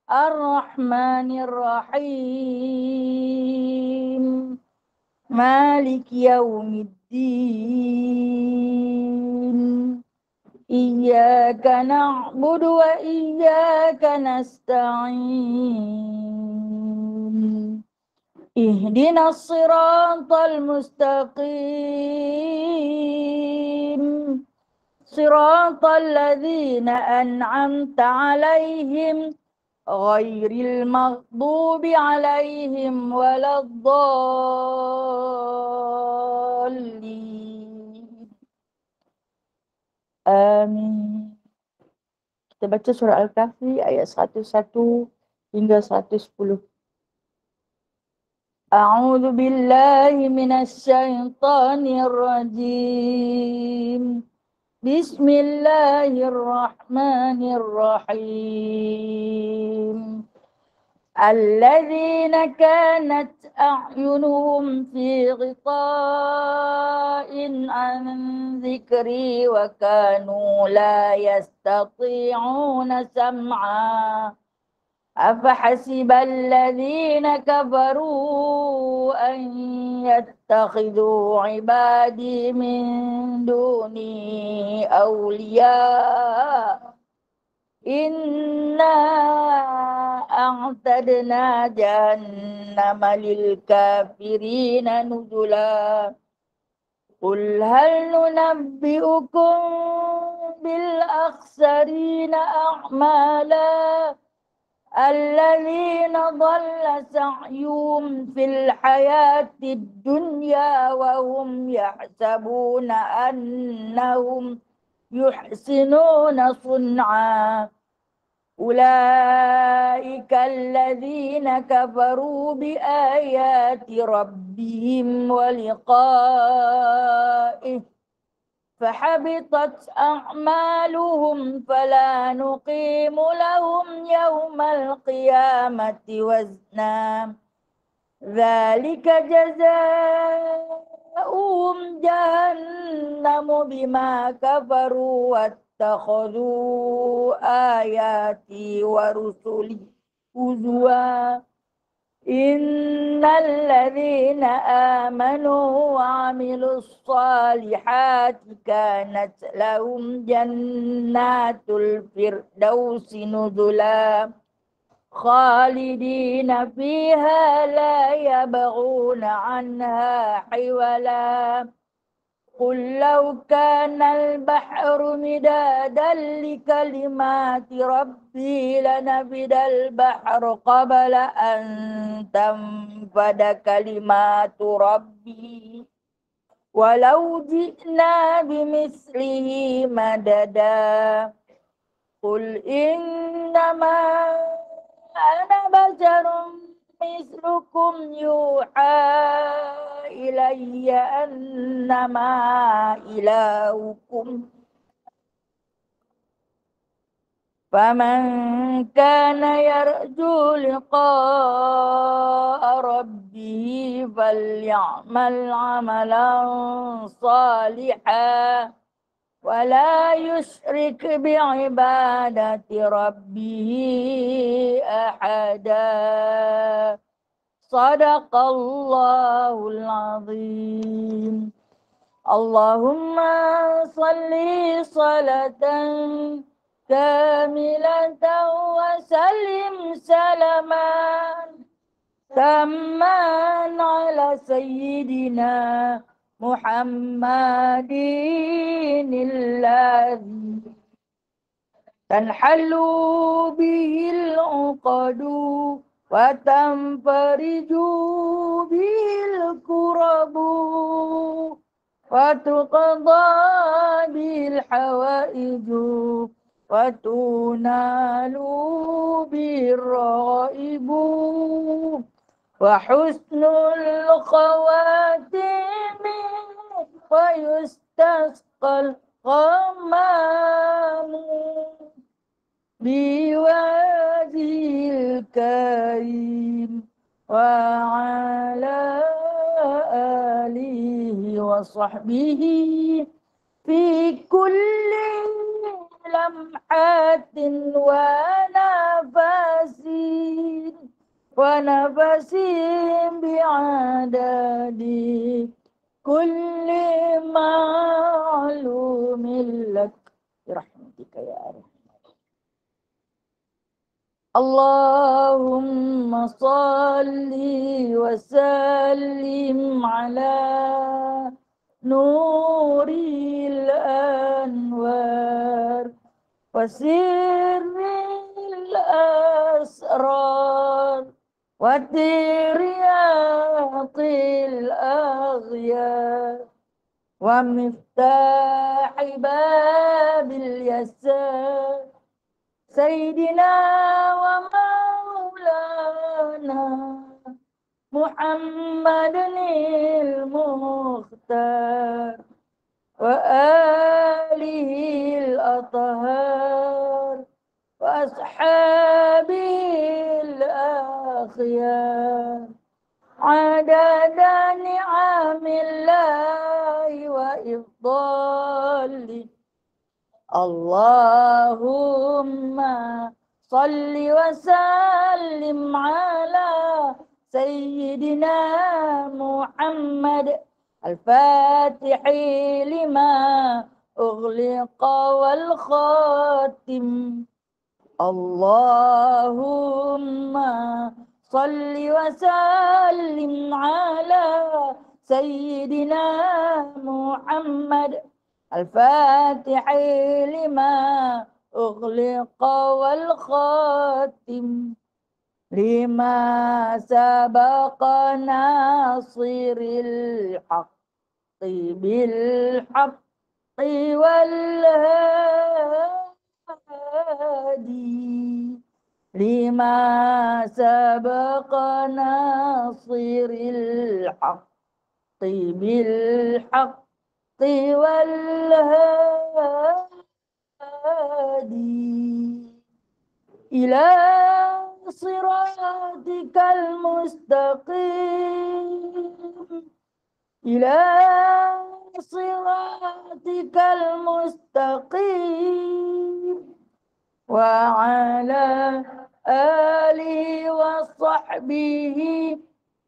Ar-Rahmanir Rahim. Malik Yaumiddin. Iyyaka na'budu wa iyyaka nasta'in. Ihdinas siratal mustaqim. Siratal ladzina an'amta 'alaihim ghairil maghdubi 'alaihim waladdallin. Amin. Kita baca surah Al-Kahfi ayat 101 hingga 110. A'udzu billahi minasy syaithanir rajim. Bismillahirrahmanirrahim. Alladzina kanat a'yunuhum fi ghita'in an dzikri wa kanu la yastati'una sam'a. أفحسب الذين كفروا أن يتخذوا عبادي من دوني أولياء إنا أعتدنا جهنم للكافرين نزلا قل هل ننبئكم بالأخسرين أعمالا الذين ضل سعيهم في الحياة الدنيا وهم يحسبون أنهم يحسنون صنعا أولئك الذين كفروا بآيات ربهم ولقائه فحبطت أعمالهم فلا نقيم لهم يوم القيامة وزنا ذلك جزاؤهم جهنم بما كفروا واتخذوا آياتي ورسلي هزوا إن الذين آمنوا وعملوا الصالحات كانت لهم جنات الفردوس نزلا خالدين فيها لا يبغون عنها حولا قل لو كان البحر مدادا لكلمات ربي لنفد البحر قبل أن تنفد كلمات ربي ولو جئنا بمثله مددا قل إنما أنا بشر مثلكم يوحى إلي أنما إلهكم فمن كان يرجو لقاء ربه فليعمل عملا صالحا ولا يشرك بعبادة ربه أحدا صدق الله العظيم. اللهم صل صلاة كاملة وسلم سلاما تاما على سيدنا محمد الذي تنحل به العقد وتنفرج به الكرب وتقضى به الحوائج وتنال به الرغائب وحسن الخواتم ويستسقى الغمام بوجهه الكريم وعلى آله وصحبه في كل لمحة ونفس بعدد كل معلوم لك برحمتك يا أرحم. اللهم صل وسلم على نور الأنوار وسر الأسرار وترياق الأغيار ومفتاح باب اليسار سيدنا ومولانا محمد المختار وآله الأطهار وأصحابه الأخيار عدد نعم الله وإفضاله. اللهم صل وسلم على سيدنا محمد الفاتح لما أغلق والخاتم. اللهم صل وسلم على سيدنا محمد الفاتح لما أغلق والخاتم لما سبق ناصر الحق بالحق والهادي لما سبق ناصر الحق بالحق والهادي إلى صراطك المستقيم إلى صراطك المستقيم وعلى آله وصحبه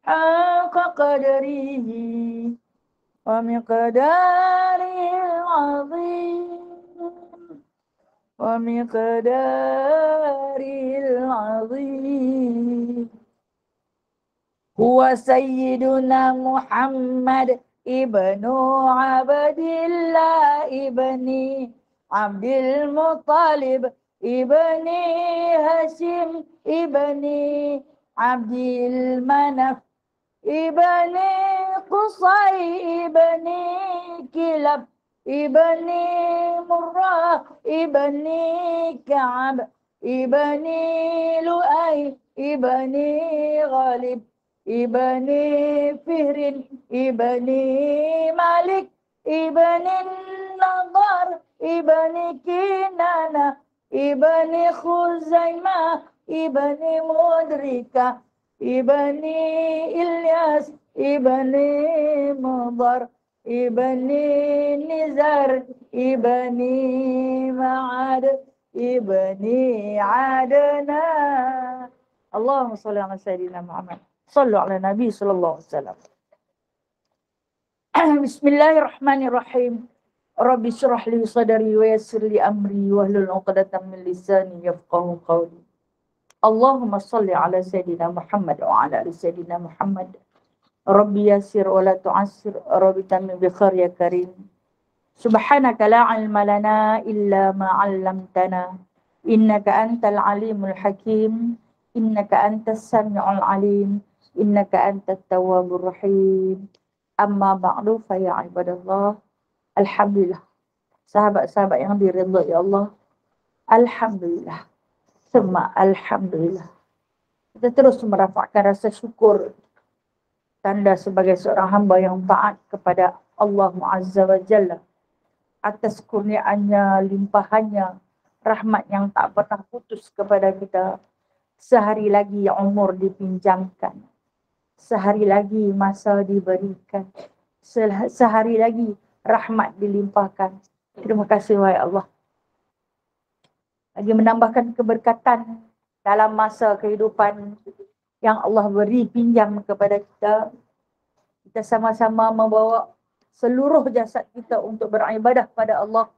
حق قدره ومقداره العظيم هو سيدنا محمد ابن عبد الله ابن عبد المطلب ابن هاشم ابن عبد المناف ابن قصي ابن كلاب ابن مرة ابن كعب ابن لؤي ابن غالب ابن فهر ابن مالك ابن النضر ابن كنانة ابن خزيمة ابن مدركة ابن إلياس ابن مضر ابن نزار ابن معاد ابن عدنان. اللهم صل على سيدنا محمد. صلوا على النبي صلى الله عليه وسلم. بسم الله الرحمن الرحيم. ربي اشرح لي صدري ويسر لي أمري واحلل عقدة من لساني يفقهوا قولي. اللهم صل على سيدنا محمد وعلى آل سيدنا محمد. ربي يسر ولا تعسر ربي تمم بخير يا كريم. سبحانك لا علم لنا إلا ما علمتنا إنك أنت العليم الحكيم إنك أنت السميع العليم إنك أنت التواب الرحيم. Amma ba'du fa ya ibadallah. Alhamdulillah. Sahabat-sahabat yang diridhai Allah. Alhamdulillah. Semua alhamdulillah. Kita terus merafakkan rasa syukur. Tanda sebagai seorang hamba yang taat kepada Allah Azza wa Jalla. Atas kurniaannya, limpahannya, rahmat yang tak pernah putus kepada kita. Sehari lagi umur dipinjamkan. Sehari lagi masa diberikan. Sehari lagi rahmat dilimpahkan. Terima kasih wahai Allah. bagi menambahkan keberkatan dalam masa kehidupan yang Allah beri pinjam kepada kita. Kita sama-sama membawa seluruh jasad kita untuk beribadah pada Allah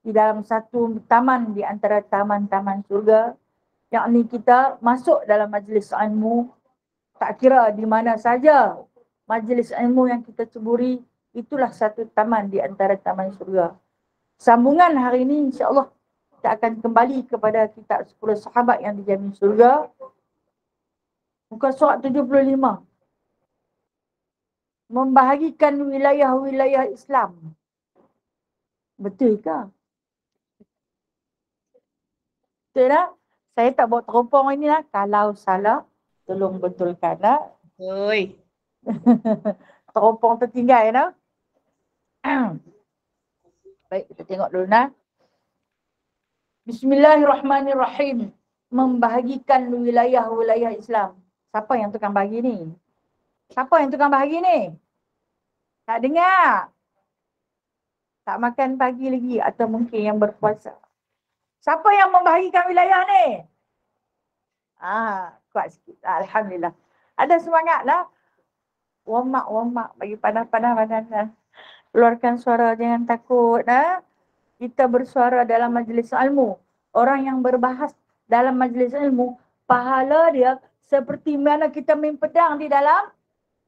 di dalam satu taman di antara taman-taman surga, yakni kita masuk dalam majlis ilmu. Tak kira di mana saja majlis ilmu yang kita ceburi, itulah satu taman di antara taman surga. Sambungan hari ini insya-Allah kita akan kembali kepada kitab 10 sahabat yang dijamin surga. Muka surat 75. Membahagikan wilayah-wilayah Islam. Betul ke? Betul tak? Saya tak bawa teropong ini lah. Kalau salah, tolong betulkan lah. Oi. Teropong tertinggal ya. Baik, kita tengok dulu nah. Bismillahirrahmanirrahim. Membahagikan wilayah-wilayah Islam. Siapa yang tukang bahagi ni? Siapa yang tukang bahagi ni? Tak dengar? Tak makan pagi lagi atau mungkin yang berpuasa? Siapa yang membahagikan wilayah ni? Kuat sikit. Alhamdulillah. Ada semangat lah. Warm up. Bagi panas. Keluarkan suara, jangan takut. Kita bersuara dalam majlis ilmu. Orang yang berbahas dalam majlis ilmu, pahala dia seperti mana kita main pedang di dalam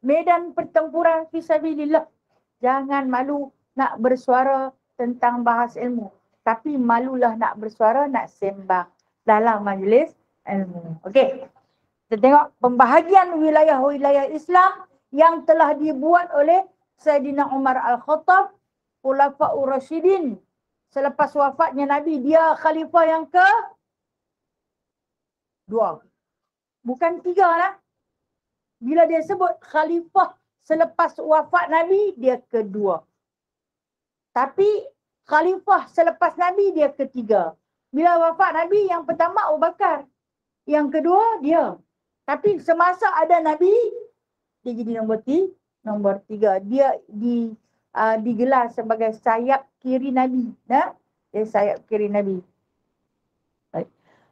medan pertempuran fisabilillah. Jangan malu nak bersuara tentang bahas ilmu. Tapi malulah nak bersuara, nak sembang dalam majlis ilmu. Okey. Kita tengok pembahagian wilayah-wilayah Islam yang telah dibuat oleh Sayyidina Umar Al-Khattab, Khulafaur Rasyidin. Selepas wafatnya Nabi, dia khalifah yang ke-2. Bukan 3 lah. Bila dia sebut khalifah selepas wafat Nabi, dia ke-2. Tapi khalifah selepas Nabi, dia ke-3. Bila wafat Nabi, yang pertama Abu Bakar. Yang kedua, dia. Tapi semasa ada Nabi, dia jadi nombor 3. Dia digelar sebagai sayap kiri Nabi. Dia sayap kiri Nabi. Baik.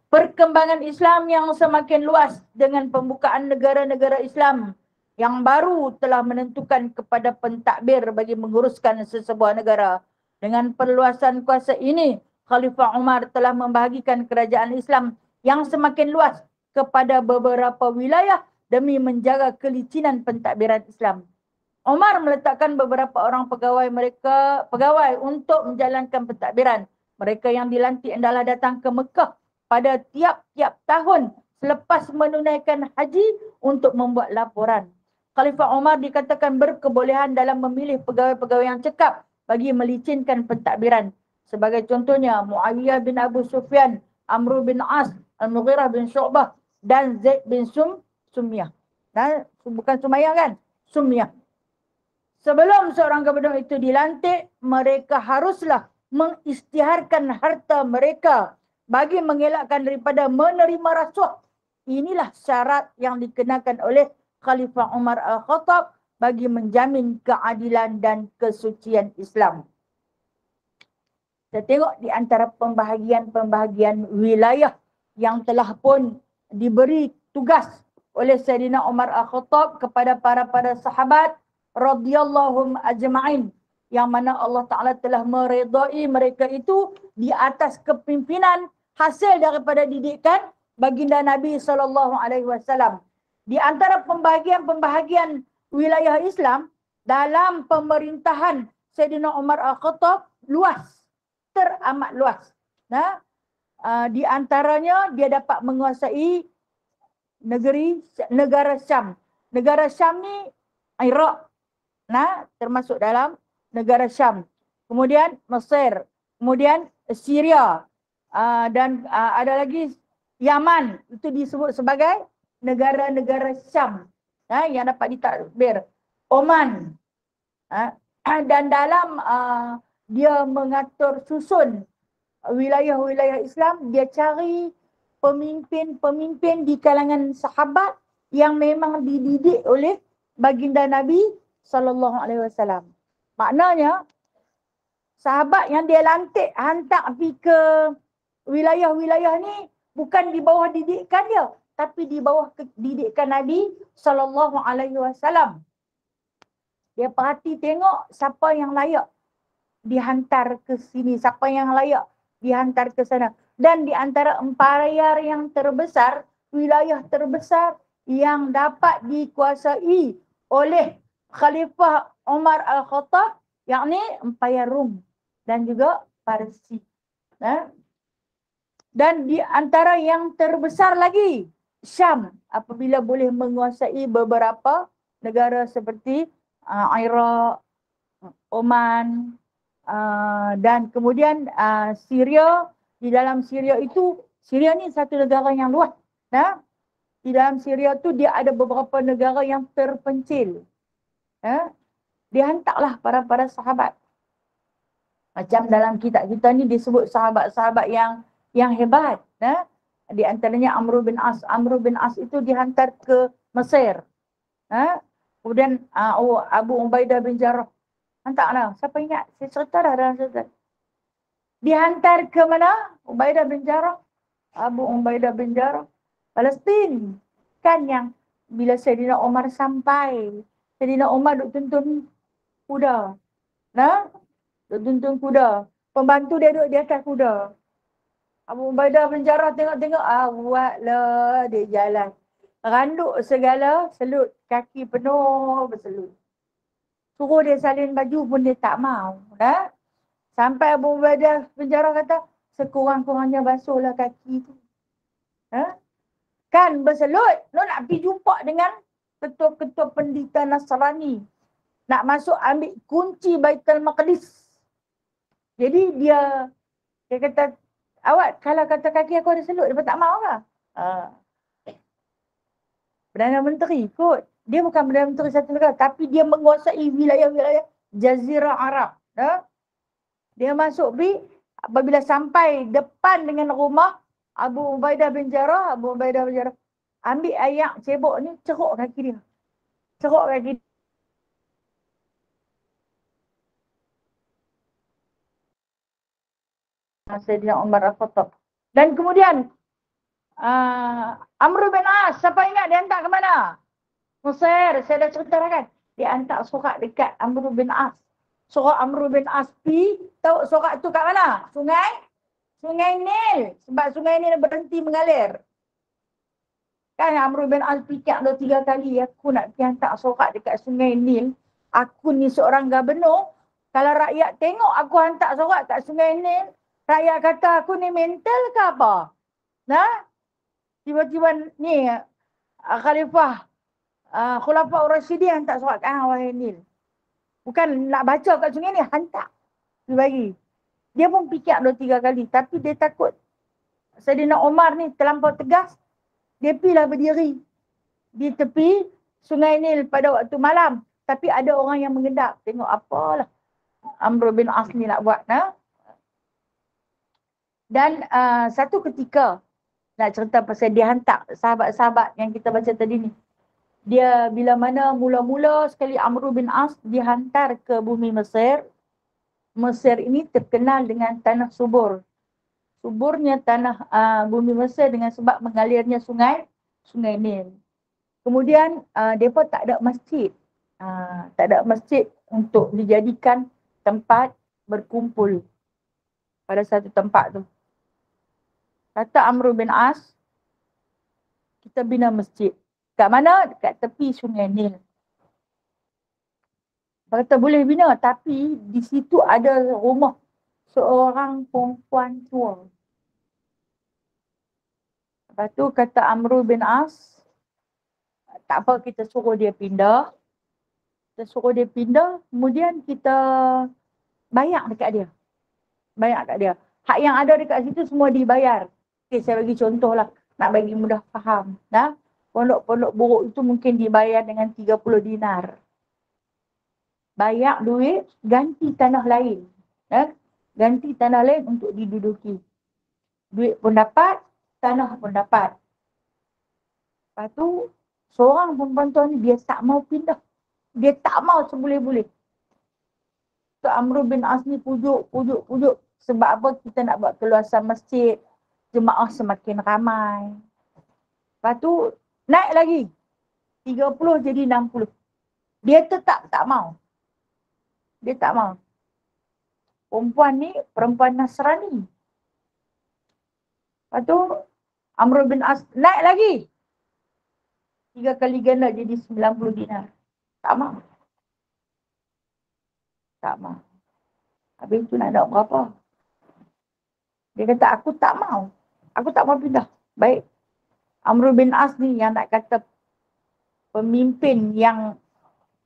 Perkembangan Islam yang semakin luas dengan pembukaan negara-negara Islam yang baru telah menentukan kepada pentadbir bagi menguruskan sesebuah negara. Dengan perluasan kuasa ini, Khalifah Umar telah membahagikan kerajaan Islam yang semakin luas kepada beberapa wilayah demi menjaga kelicinan pentadbiran Islam. Umar meletakkan beberapa orang pegawai untuk menjalankan pentadbiran. Mereka yang dilantik adalah datang ke Mekah pada tiap-tiap tahun selepas menunaikan haji untuk membuat laporan. Khalifah Umar dikatakan berkebolehan dalam memilih pegawai-pegawai yang cekap bagi melicinkan pentadbiran. Sebagai contohnya, Muawiyah bin Abu Sufyan, Amr bin As, Al-Mughirah bin Syu'bah dan Zaid bin Sumyah. Bukan Sumayyah kan? Sumyah. Sebelum seorang gubernur itu dilantik, mereka haruslah mengisytiharkan harta mereka bagi mengelakkan daripada menerima rasuah. Inilah syarat yang dikenakan oleh Khalifah Umar Al-Khattab bagi menjamin keadilan dan kesucian Islam. Kita tengok di antara pembahagian wilayah yang telah pun diberi tugas oleh Sayyidina Umar Al-Khattab kepada para sahabat radhiyallahu ajma'in, yang mana Allah Ta'ala telah meredai mereka itu di atas kepimpinan hasil daripada didikan baginda Nabi SAW. Di antara pembahagian wilayah Islam dalam pemerintahan Sayyidina Umar Al-Khattab luas, teramat luas. Di antaranya dia dapat menguasai negara Syam. Negara Syam ni Iraq, termasuk dalam negara Syam. Kemudian Mesir, kemudian Syria, dan ada lagi Yaman, itu disebut sebagai negara-negara Syam yang dapat ditadbir. Oman, dan dalam dia mengatur susun wilayah-wilayah Islam, dia cari pemimpin-pemimpin di kalangan sahabat yang memang dididik oleh baginda Nabi SAW. Maknanya sahabat yang dia lantik hantar pergi ke wilayah-wilayah ni bukan di bawah didikan dia, tapi di bawah didikan Nabi SAW. Dia perhati tengok siapa yang layak dihantar ke sini, siapa yang layak dihantar ke sana. Dan di antara empayar yang terbesar, wilayah terbesar yang dapat dikuasai oleh Khalifah Umar Al-Khattab, yakni empayar Rum dan juga Parsi. Dan di antara yang terbesar lagi, Syam, apabila boleh menguasai beberapa negara seperti Iraq, Oman, dan kemudian Syria. Di dalam Syria itu, Syria ni satu negara yang luas. Di dalam Syria tu dia ada beberapa negara yang terpencil. Dia hantarlah para sahabat. Macam dalam kitab kita ni disebut sahabat-sahabat yang hebat. Di antaranya Amr bin As. Amr bin As itu dihantar ke Mesir. Kemudian Abu Ubaidah bin Jarrah. Hantarlah. Siapa ingat? Saya cerita dah dalam cerita. Dihantar ke mana? Ubaidah bin Jarrah. Abu Ubaidah bin Jarrah. Palestin. Kan yang bila Saidina Umar sampai, Saidina Umar duk tuntun kuda. Duk tuntun kuda. Pembantu dia duduk di atas kuda. Abu Ubaidah bin Jarrah tengok-tengok. Buatlah dia jalan. Randuk segala, selut. Kaki penuh berselut. Suruh dia salin baju pun dia tak mau. Sampai Abu Ubaidah bin Jarrah kata, sekurang-kurangnya basuhlah kaki tu. Kan berselut, nak pergi jumpa dengan ketua-ketua pendeta Nasrani. Nak masuk ambil kunci Baitul Maqdis. Jadi dia kata, awak kalau kata kaki aku ada selut, dia tak mau lah. Perdana Menteri kot. Dia bukan Perdana Menteri satu negara, tapi dia menguasai wilayah-wilayah Jazirah Arab. Dia masuk apabila sampai depan dengan rumah Abu Ubaidah bin Jarrah, ambil ayak cebok ni, ceruk kaki dia. Ceruk kaki dia. Saidina Umar Al-Khattab. Dan kemudian Amr bin As, siapa ingat dia hantar ke mana? Mesir, saya dah cerita dah kan. Dia hantar surat dekat Amr bin As. Surat Amr bin As tahu surat tu kat mana? Sungai Nil. Sebab sungai Nil berhenti mengalir. Kan Amr bin As fikir 2-3 kali, aku nak pergi hantar surat dekat sungai Nil. Aku ni seorang gubernur. Kalau rakyat tengok aku hantar surat kat sungai Nil, rakyat kata aku ni mental ke apa? Tiba-tiba ni Khalifah Khulafaur Rasyidin hantar surat kat wahai Nil. Bukan nak baca kat sungai ni, hantar. Dia bagi. Dia pun fikir 2-3 kali. Tapi dia takut Saidina Umar ni terlampau tegas. Dia pergilah berdiri di tepi sungai Nil pada waktu malam. Tapi ada orang yang mengendap. Tengok apalah Amr bin As ni nak buat. Dan satu ketika, nak cerita pasal dia hantar sahabat-sahabat yang kita baca tadi ni. Dia bila mana mula-mula sekali Amr bin As dihantar ke bumi Mesir. Mesir ini terkenal dengan tanah subur. Suburnya tanah bumi Mesir dengan sebab mengalirnya sungai Nil. Kemudian mereka tak ada masjid. Tak ada masjid untuk dijadikan tempat berkumpul pada satu tempat tu. Kata Amr bin As, kita bina masjid. Kat mana? Dekat tepi sungai Nil. Dia kata boleh bina, tapi di situ ada rumah seorang perempuan tua. Lepas tu kata Amr bin As, tak apa, kita suruh dia pindah. Kemudian kita bayar dekat dia. Hak yang ada dekat situ semua dibayar. Okay, saya bagi contoh lah, nak bagi mudah faham. Pondok-pondok buruk itu mungkin dibayar dengan 30 dinar. Bayar duit, ganti tanah lain. Ganti tanah lain untuk diduduki. Duit pun dapat, tanah pun dapat. Lepas tu, seorang perempuan tuan ni dia tak mau pindah. Dia tak mau seboleh-boleh. So, Amr bin As ni pujuk. Sebab apa kita nak buat keluasan masjid. jemaah semakin ramai. Lepas tu naik lagi. 30 jadi 60. Dia tetap tak mau. Dia tak mau. Perempuan ni perempuan Nasrani. Lepas tu Amr bin As naik lagi. 3 kali ganda jadi 90 dinar. Tak mau. Tak mau. Habis tu nak dapat berapa? Dia kata aku tak mau. Aku tak mau pindah. Baik. Amr bin As ni yang nak kata pemimpin yang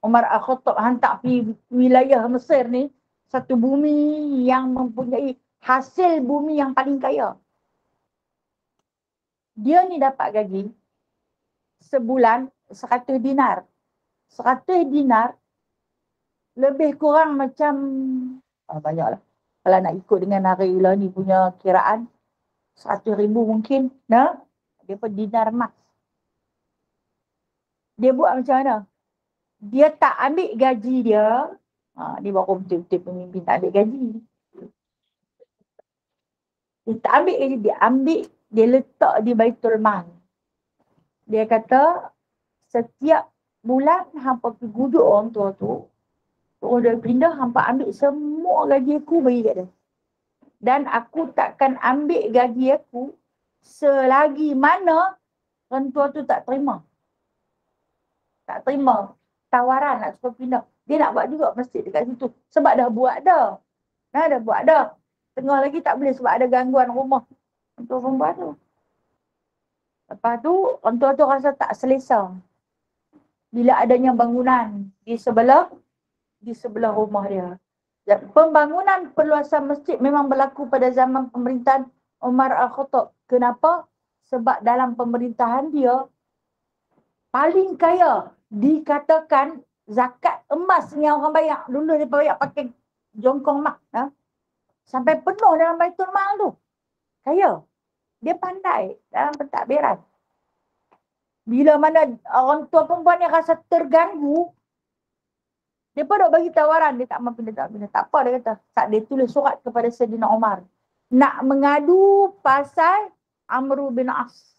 Umar Al-Khattab hantar pergi wilayah Mesir ni, satu bumi yang mempunyai hasil bumi yang paling kaya. Dia ni dapat gaji sebulan 100 dinar. 100 dinar lebih kurang macam banyaklah. Kalau nak ikut dengan hari lah ni punya kiraan 100,000 mungkin. Nah, dia pun dinar emas. Dia buat macam mana? Dia tak ambil gaji dia. Ni baru betul-betul pemimpin tak ambil gaji. Dia tak ambil gaji. Dia ambil, dia letak di Baitul Mal. Dia kata, setiap bulan hampa pergi guduk orang tua tu. Orang dah pindah, hampa ambil semua gaji aku bagi kat dia. Dan aku takkan ambil gaji aku selagi mana orang tua tu tak terima. Tak terima tawaran nak suruh pindah. Dia nak buat juga masjid dekat situ. Sebab dah buat dah. Dah buat dah. Tengah lagi tak boleh sebab ada gangguan rumah untuk perempuan tu. Lepas tu, orang tua tu rasa tak selesa. Bila adanya bangunan di sebelah rumah dia. Pembangunan perluasan masjid memang berlaku pada zaman pemerintahan Umar Al-Khattab. Kenapa? Sebab dalam pemerintahan dia, paling kaya dikatakan zakat emas yang orang bayar. Dulu dia bayar pakai jongkong mak. Sampai penuh dalam Baitul Mal tu. Kaya. Dia pandai dalam pentadbiran. Bila mana orang tua perempuan yang rasa terganggu, dia pun dah bagi tawaran. Dia tak mahu pindah. Tak apa dia kata. Saat dia tulis surat kepada Sayyidina Umar. Nak mengadu pasal Amr bin As.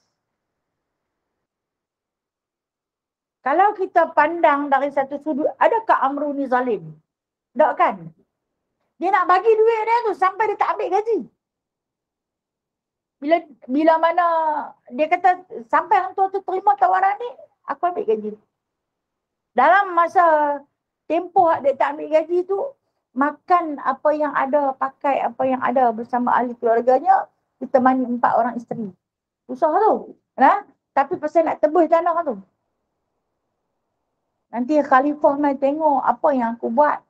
Kalau kita pandang dari satu sudut, adakah Amr ni zalim? Tak kan? Dia nak bagi duit dia tu sampai dia tak ambil gaji. Bila mana dia kata sampai orang tua tu terima tawaran ni, aku ambil gaji. Dalam masa tempoh dia tak ambil gaji tu, makan apa yang ada, pakai apa yang ada bersama ahli keluarganya, ditemani 4 orang isteri. Susah tu. Tapi pasal nak tebus tanah tu. Nanti khalifah mai tengok apa yang aku buat.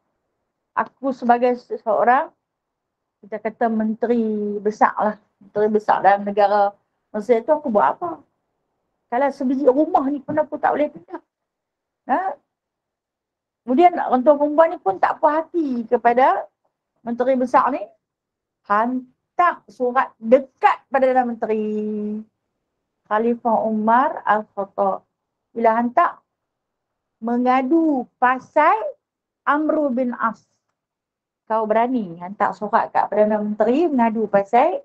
Aku sebagai seseorang, kita kata menteri besar lah. Menteri besar dalam negara Mesir tu, aku buat apa? Kalau sebiji rumah ni pun aku tak boleh pindah. Kemudian orang tua perempuan ni pun tak puas hati kepada menteri besar ni. Hantar surat dekat pada Perdana Menteri Khalifah Umar Al-Khattab. Bila hantar, mengadu pasal Amr bin As. Kau berani hantar surat kat Perdana Menteri mengadu pasal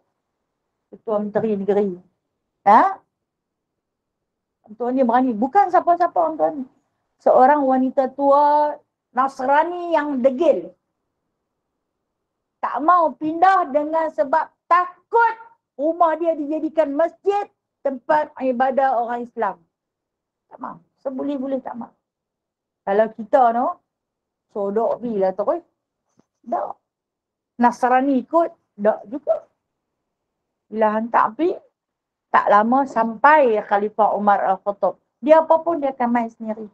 Ketua Menteri Negeri. Tuan ni berani. Bukan siapa-siapa orang tuan ni. Seorang wanita tua Nasrani yang degil. Tak mau pindah dengan sebab takut rumah dia dijadikan masjid, tempat ibadah orang Islam. Tak mau. Seboleh-boleh tak mau. Kalau kita sodok bila terus. Tak. Nasrani ikut, tak juga. Bila hantar pergi, tak lama sampai Khalifah Umar Al-Khattab. Dia apa pun dia akan main sendiri.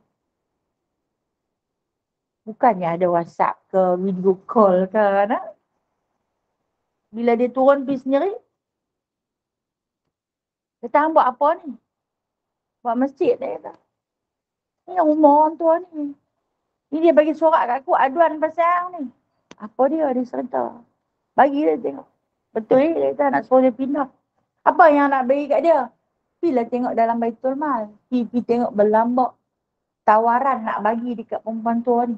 Bukannya ada WhatsApp ke, video call ke. Bila dia turun pergi sendiri, dia tahan buat apa ni? Buat masjid dia kata. Ni rumah orang tua ni. Ni dia bagi surat kat aku, aduan pasal ni. Apa dia serta? Bagi dia tengok. Betul dia kata nak suruh dia pindah. Apa yang nak bagi kat dia? Pergilah tengok dalam Baitul Mal. Pergi tengok berlambak tawaran nak bagi dekat perempuan tua ni.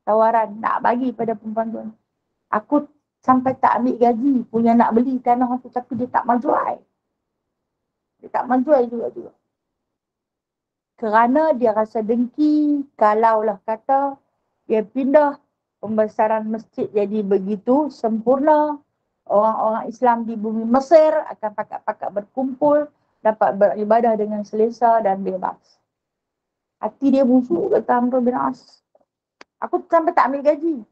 Tawaran nak bagi pada perempuan tua ni. Aku sampai tak ambil gaji punya nak beli tanah tu, tapi dia tak menjual. Dia tak menjual juga. Kerana dia rasa dengki, kalaulah kata dia pindah pembesaran masjid jadi begitu sempurna, orang-orang Islam di bumi Mesir akan pakat-pakat berkumpul, dapat beribadah dengan selesa dan bebas. Hati dia busuk, kata Amr bin As. Aku sampai tak ambil gaji.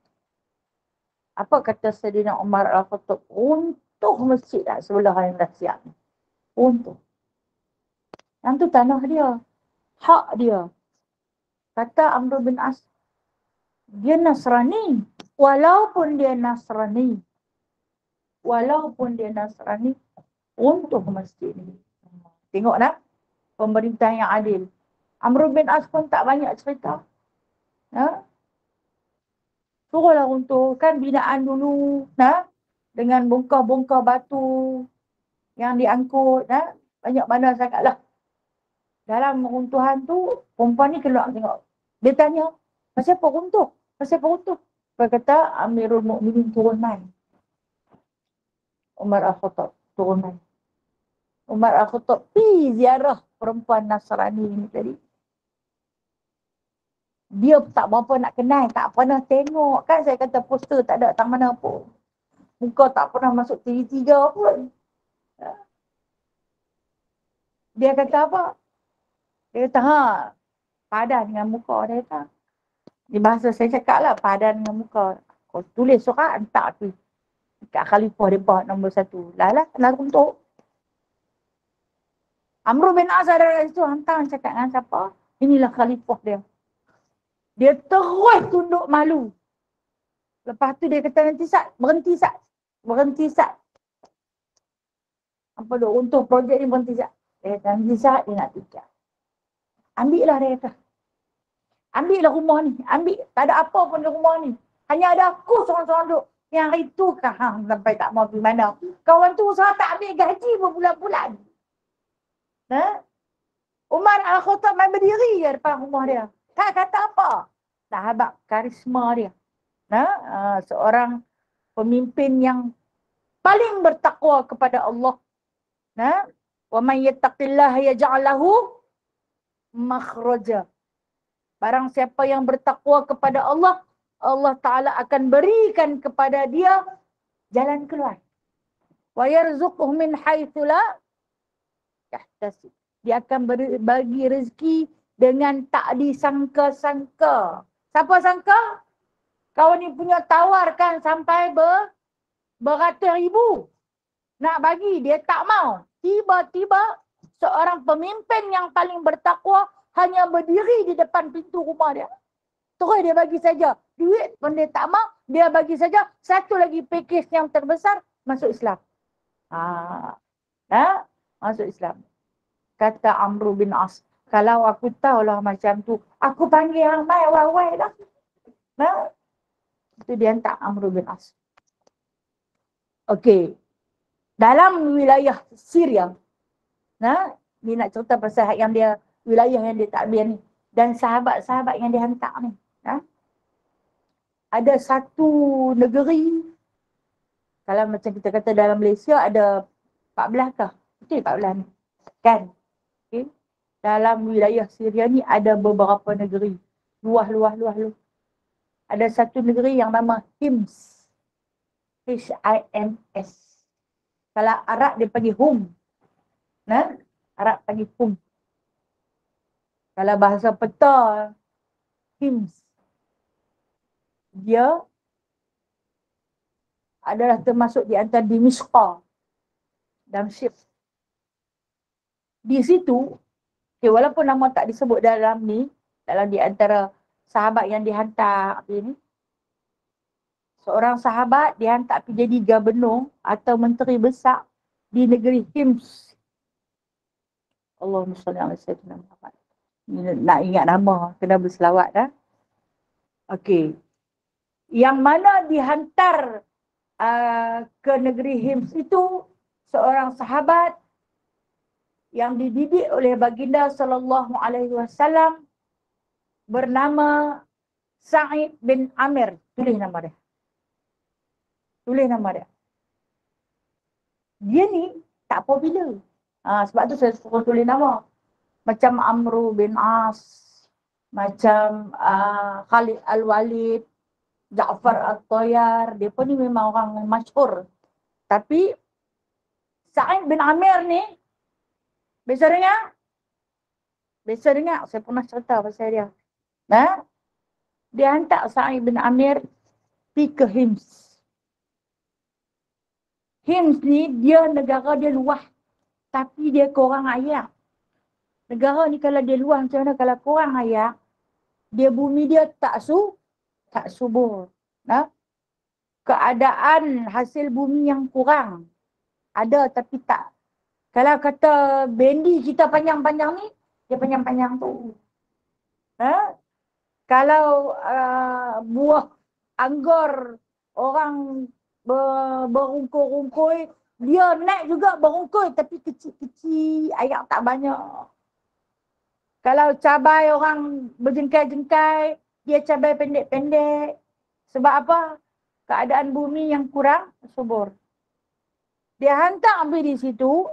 Apa kata Sayyidina Umar Al-Khattab? Untuk masjid lah sebelah yang dah siap. Untuk. Yang tu tanah dia. Hak dia. Kata Amr bin As, dia Nasrani. Walaupun dia Nasrani, untuk masjid ni. Tengok nak, pemerintah yang adil. Amr bin As pun tak banyak cerita. Ha? Suruhlah runtuh. Kan binaan dulu. Ha? Dengan bongkar-bongkar batu yang diangkut. Ha? Banyak mana sangat lah. Dalam runtuhan tu, perempuan ni keluar tengok. Dia tanya, pasal apa runtuh? Dia kata, Amirul Mukminin turun main. Umar Al-Khattab turun main. Umar Al-Khattab pergi ziarah perempuan Nasrani ni tadi. Dia tak berapa nak kenal, tak pernah tengok. Kan saya kata poster tak ada tak mana pun. Muka tak pernah masuk TV3 pun. Dia kata apa? Dia kata, padan dengan muka. Dia kata, di bahasa saya cakap lah, padan dengan muka. Kau tulis surat, hantar tu. Dekat Khalifah dia nombor 1. Lah untuk. Amr bin Az ada kat situ, hantar cakap dengan siapa? Inilah Khalifah dia. Dia terus tunduk malu. Lepas tu dia kata, berhenti sat. Apa tu, untuk projek ni berhenti sat. Dia kata, berhenti sat, dia nak fikir. Ambil lah dia kata. Ambil lah rumah ni. Ambil. Tak ada apa pun di rumah ni. Hanya ada aku seorang-seorang duduk. Yang itu kan sampai tak mau pergi mana. Kawan tu usaha tak ambil gaji berbulan-bulan. Ha? Umar Al-Khattab main berdiri je depan rumah dia. Tak kata apa. Sahabat karisma dia. Seorang pemimpin yang paling bertakwa kepada Allah. Wa man yattaqillaha yaj'al lahu makhraja. Barang siapa yang bertakwa kepada Allah, Allah Ta'ala akan berikan kepada dia jalan keluar. Wa yarzuquhu min haitsu la yahtasib. Dia akan bagi rezeki dengan tak disangka-sangka. Siapa sangka? Kau ni punya tawarkan sampai beratus ribu. Nak bagi, dia tak mau. Tiba-tiba seorang pemimpin yang paling bertakwa hanya berdiri di depan pintu rumah dia. Terus dia bagi saja. Duit pun dia tak mau, dia bagi saja. Satu lagi pakej yang terbesar, masuk Islam. Masuk Islam. Kata Amr bin As, kalau aku tahulah macam tu, aku panggil yang mai wawai dah. Itu dia hantar Amr bin As. Okey. Dalam wilayah Syria, ni nak cerita pasal yang dia, wilayah yang dia takbir ni. Dan sahabat-sahabat yang dihantar ni. Ada satu negeri, kalau macam kita kata dalam Malaysia ada 14 kah? Betul 14 ni? Kan? Okay. Dalam wilayah Syria ni ada beberapa negeri. Luah. Ada satu negeri yang nama Hims. H-I-M-S. Kalau Arab dia panggil Hum. Arab panggil Hum. Kalau bahasa peta, Hims. Dia adalah termasuk di antara Dimishqa. Damsyik. Di situ, walaupun nama tak disebut dalam ni, dalam di antara sahabat yang dihantar ini, seorang sahabat dihantar pergi jadi gubernur atau menteri besar di negeri Hims. Allahumma salli ala sayyidina Muhammad. Nak ingat nama, kena berselawat dah. Okey. Yang mana dihantar ke negeri Hims itu seorang sahabat yang dididik oleh baginda sallallahu alaihi wasallam bernama Sa'id bin Amir. Tulis nama dia. Tulis nama dia. Dia ni tak popular. Sebab tu saya suruh tulis nama. Macam Amru bin As, macam Khalid Al-Walid, Ja'far At-Tayyar. Dia pun ni memang orang masyhur. Tapi Sa'id bin Amir ni, biasa dengar? Biasa dengar, saya pernah cerita pasal dia. Dia hantar Sa'id bin Amir pergi ke Hims. Hims ni dia negara dia luas, tapi dia kurang air. Negara ni kalau dia luas macam mana, kalau kurang air, dia bumi dia tak subur. Keadaan hasil bumi yang kurang. Ada tapi tak. Kalau kata bendi kita panjang-panjang ni, dia panjang-panjang tu. Kalau buah anggur orang berungkul-ungkul, dia naik juga berungkul tapi kecil-kecil, air tak banyak. Kalau cabai orang berjengkai-jengkai, dia cabai pendek-pendek. Sebab apa? Keadaan bumi yang kurang subur. Dia hantar ambil di situ.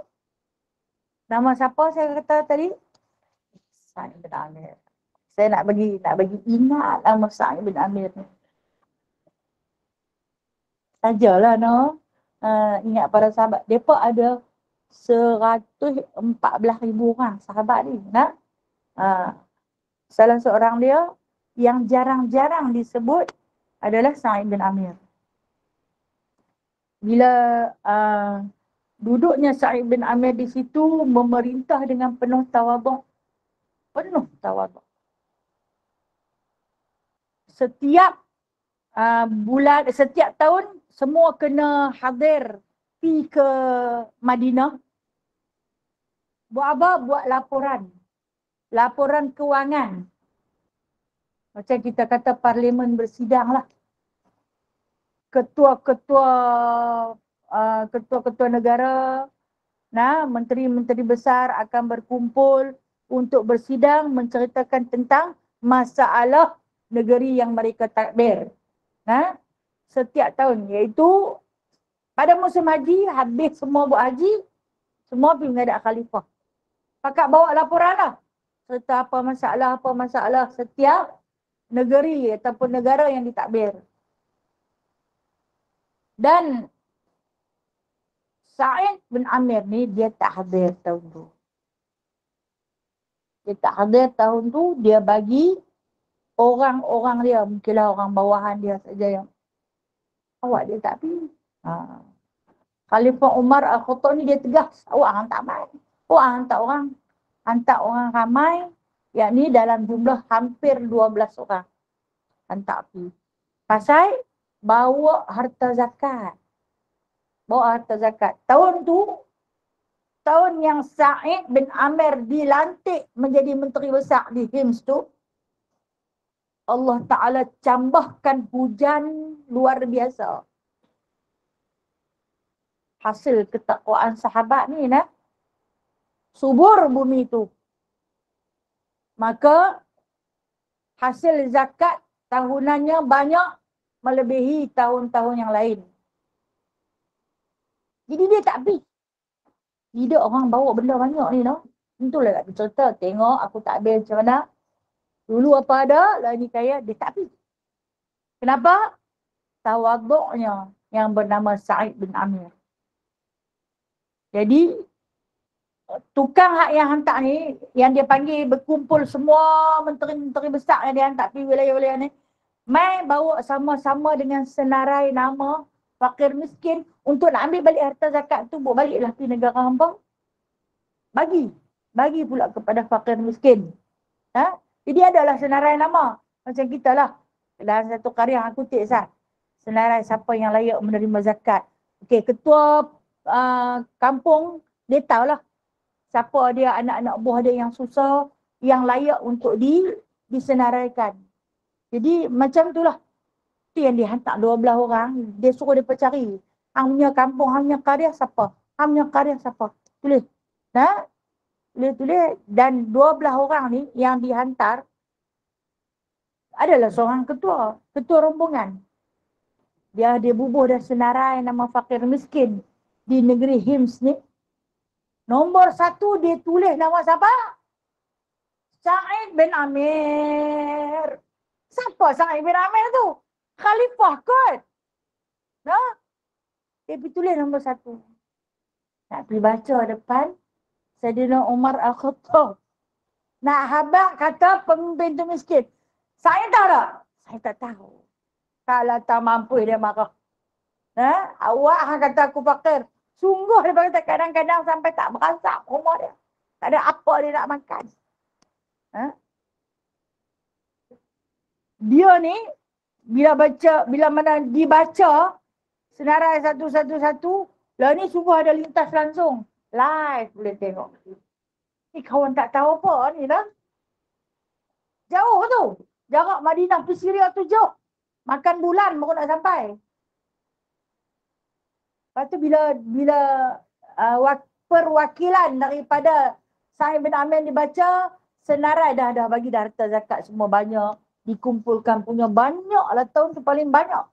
Nama siapa saya kata tadi? Sa'id bin Amir. Saya nak bagi ingat nama Sa'id bin Amir ni. Sajalah no. Ingat para sahabat. Mereka ada 114,000 orang sahabat ni. Salah seorang dia yang jarang-jarang disebut adalah Sa'id bin Amir. Bila duduknya Sa'id bin Amir di situ, memerintah dengan penuh tawaduk. Penuh tawaduk. Setiap bulan, setiap tahun, semua kena hadir pergi ke Madinah. Buat apa? Buat laporan. Laporan kewangan. Macam kita kata parlimen bersidang lah. Ketua-ketua negara, menteri-menteri besar akan berkumpul untuk bersidang menceritakan tentang masalah negeri yang mereka takbir. Setiap tahun, iaitu pada musim haji, habis semua buat haji, semua pergi menghadap khalifah. Pakat bawa laporan lah. Serta apa masalah setiap negeri ataupun negara yang ditakbir. Dan Sa'id bin Amir ni dia tak hadir tahun tu. Dia tak hadir tahun tu, dia bagi orang-orang dia, mungkinlah orang bawahan dia saja yang awak dia tak pergi. Khalifah Umar Al-Khattab ni dia tegas, awak hantar mai. Awak hantar orang ramai, yakni dalam jumlah hampir 12 orang. Hantar pergi. Pasal bawa harta zakat. Tahun tu, tahun yang Sa'id bin Amir dilantik menjadi menteri besar di Hims tu, Allah Ta'ala cambahkan hujan luar biasa. Hasil ketakwaan sahabat ni, subur bumi tu. Maka hasil zakat tahunannya banyak melebihi tahun-tahun yang lain. Jadi dia tak pergi. Tidak orang bawa benda banyak ni, Tentulah nak bercerita, tengok aku tak habis macam mana. Dulu apa ada, lah ni kaya, dia tak pergi. Kenapa? Tawaduknya yang bernama Sa'id bin Amir. Jadi, tukang hak yang hantar ni, yang dia panggil berkumpul semua menteri-menteri besar yang dia hantar pergi wilayah-wilayah ni, mai bawa sama-sama dengan senarai nama fakir miskin untuk nak ambil balik harta zakat tu, bawa baliklah pergi negara hamba. Bagi pula kepada fakir miskin. Jadi adalah senarai nama. Macam kita lah. Dalam satu karya aku kutip senarai siapa yang layak menerima zakat. Okey, ketua kampung, dia tahulah siapa dia, anak-anak buah dia yang susah, yang layak untuk disenaraikan. Jadi macam itulah. Itu yang dia hantar 12 orang, dia suruh dia cari. Hang punya kampung, hang punya karya siapa? Hang punya karya siapa? Tulis. Tulis. Dan 12 orang ni yang dihantar adalah seorang ketua rombongan. Dia bubuh dah senarai nama fakir miskin di negeri Hims ni. Nombor 1 dia tulis nama siapa? Sa'id bin Amir. Siapa Sa'id bin Amir tu? Khalifah kot. Nah, dia pergi tulis nombor 1. Nak pergi baca depan Saidina Umar Al-Khattab. Nak habaq kata pemimpin tu miskin. Saya tahu tak? Saya tak tahu. Kalau tak mampu dia marah. Awak hang kata aku fakir. Sungguh dia kata kadang-kadang sampai tak berasa rumah dia. Tak ada apa dia nak makan. Dia ni bila mana dibaca senarai satu-satu, lah ni subuh ada lintas langsung. Live boleh tengok. Ni kawan tak tahu apa ni dah. Jauh tu. Jarak Madinah ke Syria tu jauh. Makan bulan baru nak sampai. Lepas tu bila perwakilan daripada Sa'id bin Amir dibaca, senarai dah bagi dah harta zakat semua banyak. Dikumpulkan punya banyak lah, tahun tu paling banyak.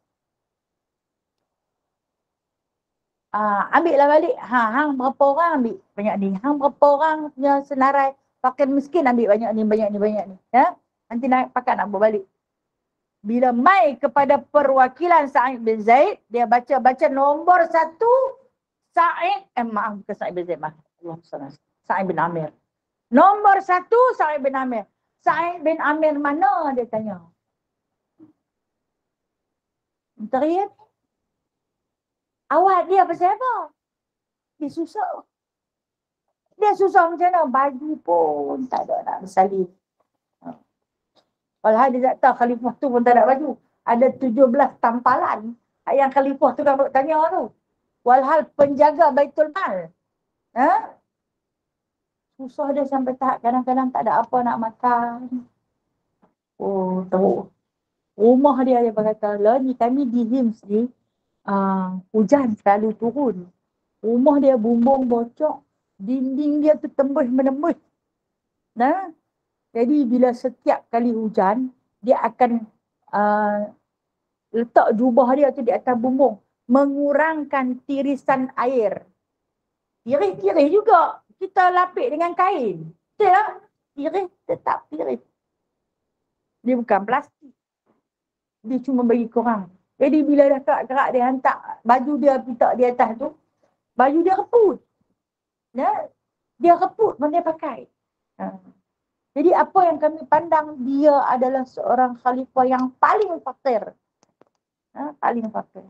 Ambil lah balik. Hang berapa orang ambil banyak ni. Hang berapa orang punya senarai fakir miskin ambil banyak ni. Ya? Nanti nak pakai nak bawa balik. Bila mai kepada perwakilan Sa'id bin Zaid, dia baca nombor 1 Sa'id, bukan Sa'id bin Zaid, Sa'id bin Amir. Nombor 1 Sa'id bin Amir. Sa'id bin Amir mana dia tanya. Menteri ni. Awak dia pasal apa? Dia susah. Dia susah macam mana? Baju pun tak ada nak bersalin. Walhal dia tak tahu khalifah tu pun tak ada baju. Ada 17 tampalan. Yang khalifah tu kan tanya tu. Walhal penjaga Baitul Mal. Susah dia sampai tahap kadang-kadang tak ada apa nak makan. Oh, tahu. Rumah dia berkata, lah ni kami di Hims ni, hujan selalu turun. Rumah dia bumbung bocor. Dinding dia tu tembus-menembus. Jadi bila setiap kali hujan, dia akan letak jubah dia tu di atas bumbung. Mengurangkan tirisan air. Tiris juga. Kita lapik dengan kain. Betul tak? Tiris tetap tiris. Dia bukan plastik. Dia cuma bagi kurang. Jadi bila dah kerak-kerak dia hantar baju dia pitak di atas tu, baju dia reput. Dia reput pun dia pakai. Jadi apa yang kami pandang, dia adalah seorang khalifah yang paling fakir. Paling fakir.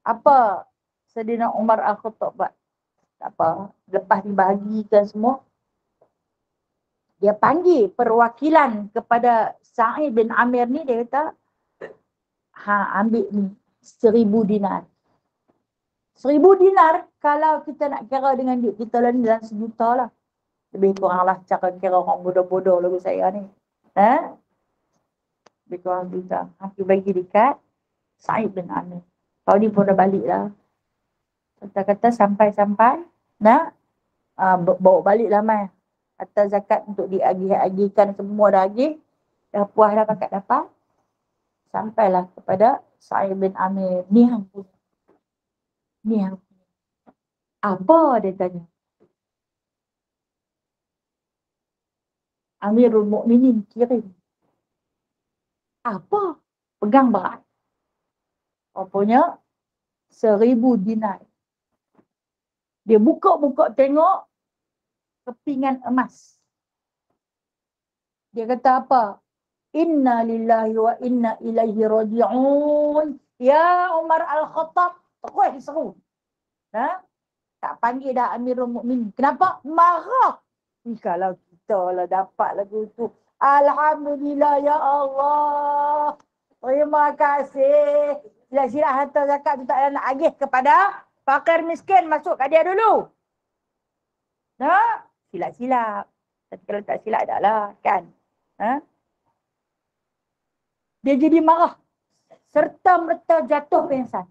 Apa Saidina Umar Al-Khattab buat? Apa? Lepas dibahagikan semua, dia panggil perwakilan kepada Sa'id bin Amir ni, dia kata, ambil ni 1,000 dinar. 1,000 dinar, kalau kita nak kira dengan duit kita lah ni dalam 1 juta lah. Lebih kurang lah cara kira orang bodoh-bodoh lagu saya ni. Lebih kurang 1 juta. Aku bagi dekat Sa'id bin Amir. Kalau ni pun dah balik lah. Kata-kata sampai-sampai nak bawa balik lah mai. Atas zakat untuk diagih-agihkan semua dah agih. Dah puas dah pakat dapat. Sampailah kepada Sa'id bin Amir. Ni hang punya. Ni hang punya. Apa dia tanya? Amirul Mukminin kirim. Apa? Pegang berat. Apanya? 1,000 dinar. Dia buka-buka tengok kepingan emas. Dia kata apa? Inna lillahi wa inna ilaihi raji'un. Ya Umar Al-Khattab. Terus seru. Tak panggil dah Amirul Mukminin. Kenapa? Marah. Kalau kita lah dapat lagu tu. Alhamdulillah ya Allah. Terima kasih. Sila-sila harta zakat tu tak ada nak agih kepada fakir miskin, masuk kat dia dulu. Silap-silap. Tapi kalau tak silap dah lah, kan? Dia jadi marah. Serta merta jatuh pingsan.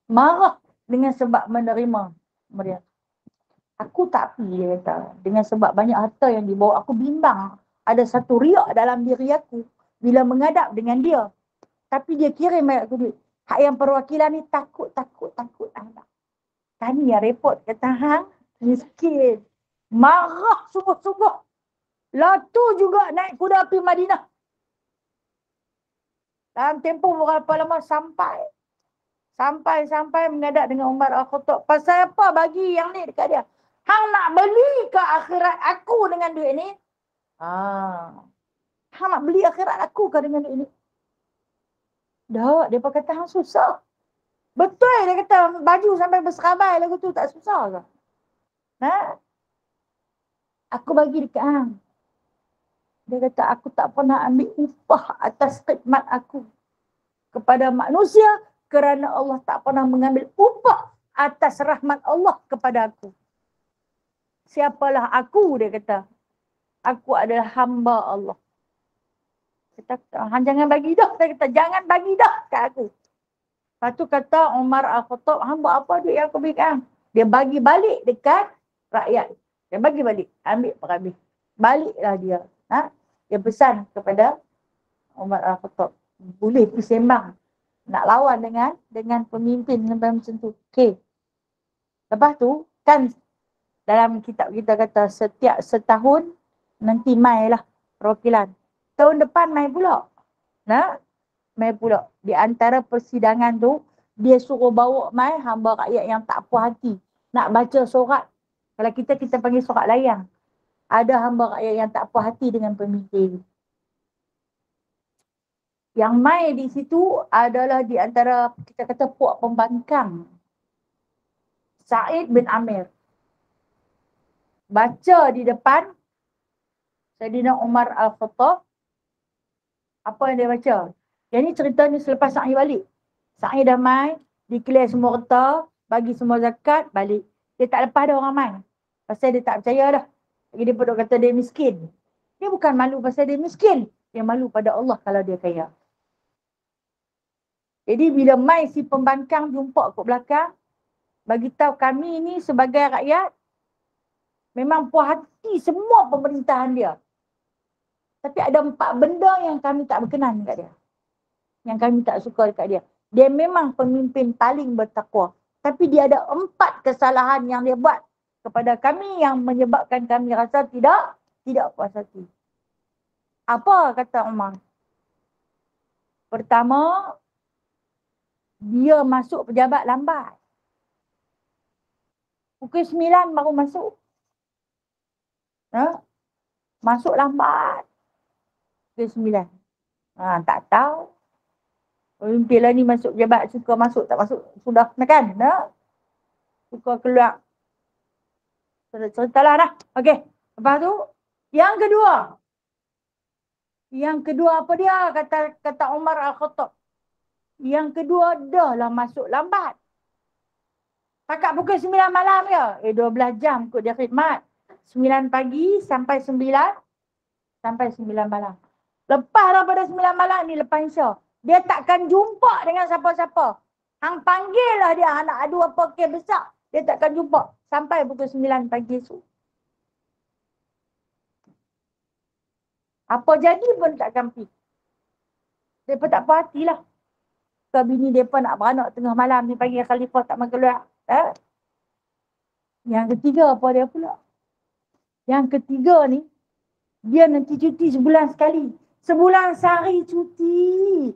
Marah dengan sebab menerima mereka. Aku tak pergi, dia kata. Dengan sebab banyak harta yang dibawa, aku bimbang. Ada satu riak dalam diri aku bila menghadap dengan dia. Tapi dia kirim aku duit. Hak yang perwakilan ni takut. Kami yang repot kata hang miskin. Marah sungguh-sungguh. Latu juga naik kuda api Madinah. Dalam tempoh berapa lama sampai menghadap dengan Umar Al-Khattab. Pasal apa bagi yang ni dekat dia? Hang nak beli ke akhirat aku dengan duit ni? Hang nak beli akhirat aku ke dengan duit ni? Tak, dia kata hang susah. Betul dia kata baju sampai berserabai lagu tu tak susah ke? Aku bagi dekat hang. Dia kata aku tak pernah ambil upah atas khidmat aku kepada manusia kerana Allah tak pernah mengambil upah atas rahmat Allah kepada aku. Siapalah aku, dia kata. Aku adalah hamba Allah. Dia kata, hang jangan bagi dah. Dia kata, jangan bagi dah kat aku. Lepas tu kata Umar Al-Khattab, hang buat apa duit yang aku berikan? Dia bagi balik dekat rakyat. Dia bagi balik. Ambil perhabis. Baliklah dia. Dia pesan kepada Umar Al-Khattab. Boleh pergi sembang. Nak lawan dengan pemimpin macam tu. Okey. Lepas tu, kan dalam kitab kita kata setiap setahun nanti mai lah perwakilan. Tahun depan mai pula. Mai pula. Di antara persidangan tu, dia suruh bawa mai hamba rakyat yang tak puas hati. Nak baca surat. Kalau kita panggil surat layang. Ada hamba rakyat yang tak puas hati dengan pemimpin. Yang mai di situ adalah di antara kita kata puak pembangkang. Sa'id bin Amir. Baca di depan Saidina Umar Al-Khattab. Apa yang dia baca? Yang ni cerita ni selepas Sa'id balik. Sa'id dah mai, declare semua harta, bagi semua zakat, balik. Dia tak lepas dah orang mai. Pasal dia tak percaya dah. Lagi dia pun kata dia miskin. Dia bukan malu pasal dia miskin. Dia malu pada Allah kalau dia kaya. Jadi bila mai si pembangkang jumpa kat belakang, bagi tahu kami ni sebagai rakyat memang puas hati semua pemerintahan dia. Tapi ada 4 benda yang kami tak berkenan dekat dia. Yang kami tak suka dekat dia. Dia memang pemimpin paling bertakwa. Tapi dia ada 4 kesalahan yang dia buat kepada kami yang menyebabkan kami rasa tidak puas hati. Apa kata Umar? Pertama, dia masuk pejabat lambat. Pukul 9 baru masuk. Masuk lambat. Pukul 9. Tak tahu. Pemimpin lah ni masuk pejabat, suka masuk, tak masuk. Sudah kan? Suka keluar. Ceritalah dah. Okey. Lepas tu, yang kedua apa dia? Kata Umar Al-Khattab. Yang kedua, dah lah masuk lambat. Takat pukul 9 malam ya. 12 jam kot dia khidmat. 9 pagi sampai 9 malam. Lepas daripada 9 malam ni lepas Isya, dia takkan jumpa dengan siapa-siapa. Hang panggil lah dia, nak adu apa kes besar. Dia takkan jumpa sampai pukul 9 pagi esok. Apa jadi pun takkan pergi. Mereka tak puas hatilah. Ke bini mereka nak beranak tengah malam ni panggil khalifah tak makan keluar. Yang ketiga apa dia pula? Yang ketiga ni, dia nanti cuti sebulan sekali. Sebulan sehari cuti.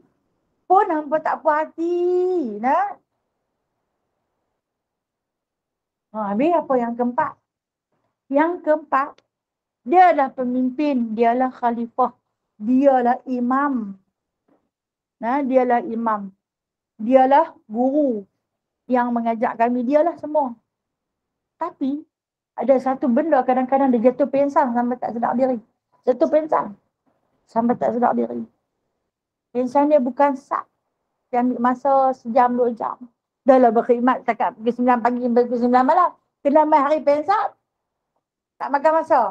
Pun hampa tak puas hati. Habis apa yang keempat? Yang keempat, dia adalah pemimpin, dialah khalifah, dialah imam. Dialah imam. Dialah guru yang mengajak kami, dialah semua. Tapi ada satu benda kadang-kadang dia jatuh pensang sampai tak sedar diri. Jatuh pensang sampai tak sedar diri. Pensang dia bukan sat. Dia ambil masa sejam, 2 jam. Dah lah berkhidmat setakat pukul 9 pagi sampai pukul 9 malam. Kena mai hari pensang. Tak makan masa.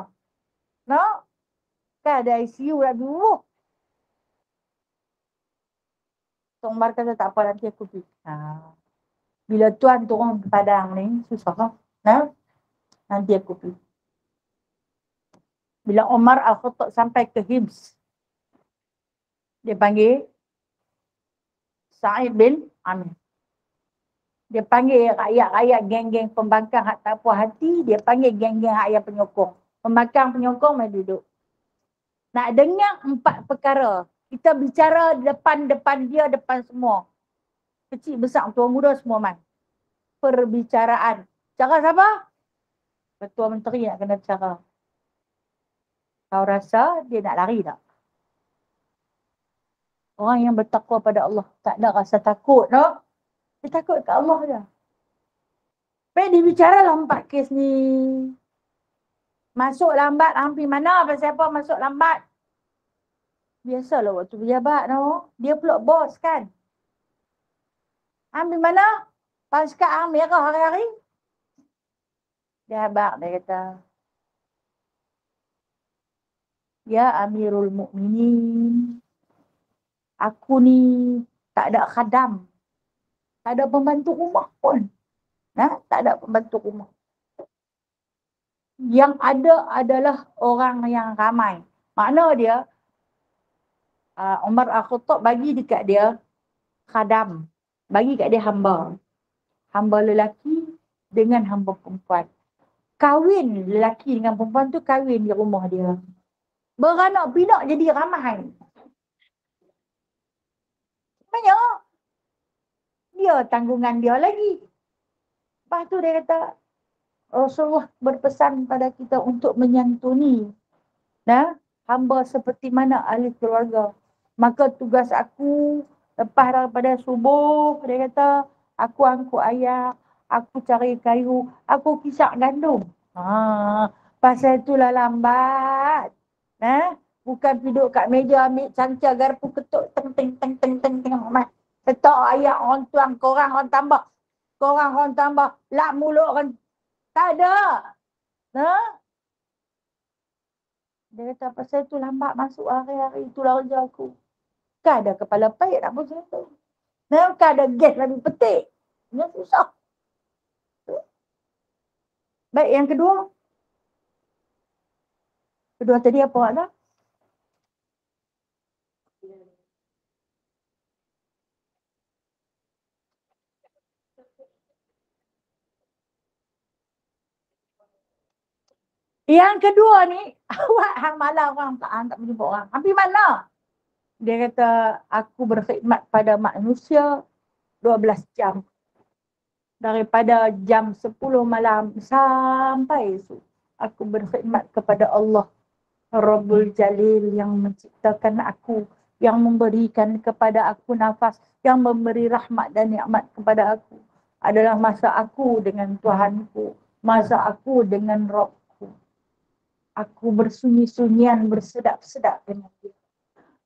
Kan ada ICU dah dulu. Tok Umar kata tak apa nanti aku pergi. Bila tuan turun ke padang ni, susah lah. Nanti aku pergi. Bila Umar Al-Khattab sampai ke Hims, dia panggil Sa'id bin Amir. Dia panggil rakyat-rakyat geng-geng pembangkang hak tak puas hati, dia panggil geng-geng hak yang penyokong. Pembangkang penyokong mai duduk. Nak dengar 4 perkara. Kita bicara depan dia, depan semua. Kecil, besar, tua, muda semua mai. Perbicaraan. Cara siapa? Ketua Menteri nak kena bicara. Kau rasa dia nak lari tak? Orang yang bertakwa pada Allah tak ada rasa takut, no? Dia takut ke Allah je. Baik dia bicara lah 4 kes ni. Masuk lambat hampir mana? Pasal apa masuk lambat? Biasalah waktu pejabat, no? Dia pula bos kan? Hampir mana? Pasukan Ang merah hari-hari. Dia habaq, dia kata, Ya Amirul Mukminin, aku ni tak ada khadam. Tak ada pembantu rumah pun. Nah, tak ada pembantu rumah. Yang ada adalah orang yang ramai. Makna dia, Umar Al-Khattab bagi dekat dia khadam. Bagi kat dia hamba. Hamba lelaki dengan hamba perempuan. Kahwin lelaki dengan perempuan tu kahwin di rumah dia. Beranak pinak jadi ramai. Banyak. Dia tanggungan dia lagi. Lepas tu dia kata, Rasulullah berpesan pada kita untuk menyantuni hamba seperti mana ahli keluarga. Maka tugas aku lepas daripada subuh, dia kata, aku angkut ayak, aku cari kayu, aku kisak gandum. Pasal itulah lambat. Bukan duduk kat meja ambil cangca garpu ketuk teng. Letak ayak orang tuang, korang orang tambah. Korang orang tambah, lak mulut orang. Tak ada. Dia kata, pasal tu lambat masuk hari-hari, itulah kerja aku. Kan ada kepala pahit nak macam tu. Kan ada gas lebih petik. Ini susah. Baik, yang kedua. Kedua tadi apa ada? Yang kedua ni, awak hang malam orang tak berjumpa orang. Hampir mana? Dia kata, aku berkhidmat pada manusia 12 jam. Daripada jam 10 malam sampai esok. Aku berkhidmat kepada Allah. Rabbul Jalil yang menciptakan aku. Yang memberikan kepada aku nafas. Yang memberi rahmat dan nikmat kepada aku. Adalah masa aku dengan Tuhanku. Masa aku dengan Rabb. Aku bersunyi-sunyian, bersedap-sedap dengan dia.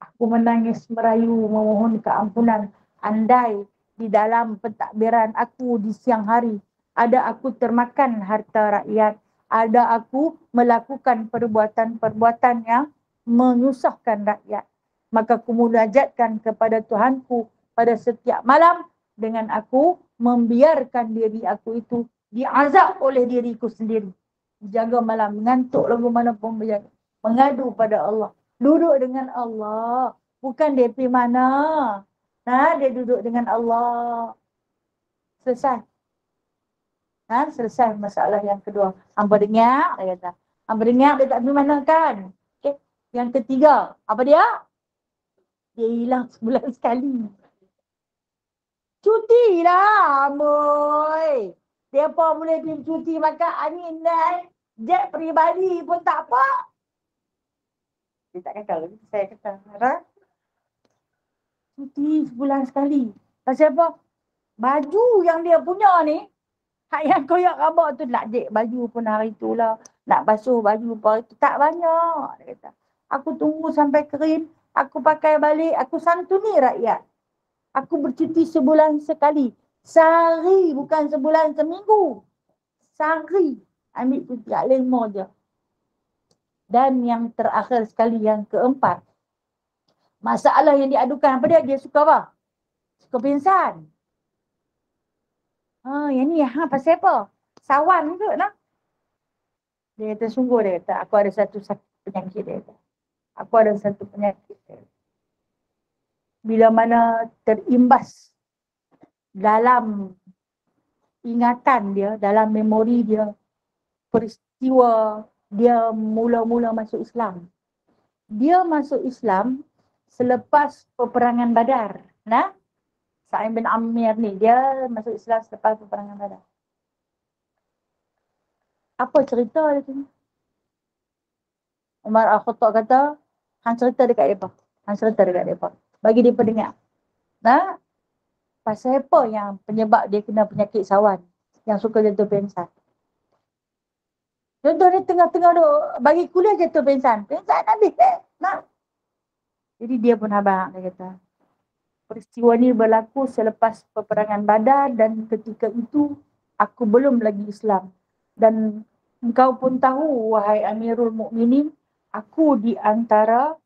Aku menangis merayu, memohon keampunan. Andai di dalam pentadbiran aku di siang hari, ada aku termakan harta rakyat. Ada aku melakukan perbuatan-perbuatan yang menyusahkan rakyat. Maka aku munajatkan kepada Tuhanku pada setiap malam dengan aku membiarkan diri aku itu diazab oleh diriku sendiri. Jaga malam, ngantuk lagu mana pun berjaga. Mengadu pada Allah. Duduk dengan Allah. Bukan dia pergi mana. Dia duduk dengan Allah. Selesai. Selesai masalah yang kedua. Hampa dengar, dia kata. Hampa dengar, dia tak pergi mana kan. Okay. Yang ketiga, apa dia? Dia hilang sebulan sekali. Cuti lah, boy. Dia pun boleh pergi cuti makan angin dan jet peribadi pun tak apa. Dia tak kata lagi, saya kata. Cuti sebulan sekali. Pasal apa? Baju yang dia punya ni, hak yang koyak rabak tu, nak jek baju pun hari tu lah. Nak basuh baju pun hari tu. Tak banyak. Dia kata. Aku tunggu sampai kering. Aku pakai balik. Aku santuni rakyat. Aku bercuti sebulan sekali. Sehari, bukan sebulan, seminggu. Sehari. Ambil cuti, 5 je. Dan yang terakhir sekali, yang keempat. Masalah yang diadukan apa dia? Dia suka apa? Suka pingsan. Yang ni, pasal apa? Sawan ke nak? Dia kata, sungguh dia kata, aku ada satu penyakit dia kata. Aku ada satu penyakit dia. bila mana terimbas dalam ingatan dia, dalam memori dia, peristiwa dia mula-mula masuk Islam. Dia masuk Islam selepas peperangan Badar. Nah, Sa'id bin Amir ni, dia masuk Islam selepas peperangan Badar. Apa cerita dia tu? Umar Al-Khattab kata, hang cerita dekat mereka. Hang cerita dekat mereka. Bagi dia pendengar. Nah, pasal apa yang penyebab dia kena penyakit sawan? Yang suka jatuh pingsan. Contoh dia tengah-tengah duk bagi kuliah jatuh pingsan. Pingsan habis. Nah. Jadi dia pun habaq, dia kata. Peristiwa ni berlaku selepas peperangan Badar dan ketika itu aku belum lagi Islam. Dan engkau pun tahu, wahai Amirul Mukminin, aku di antara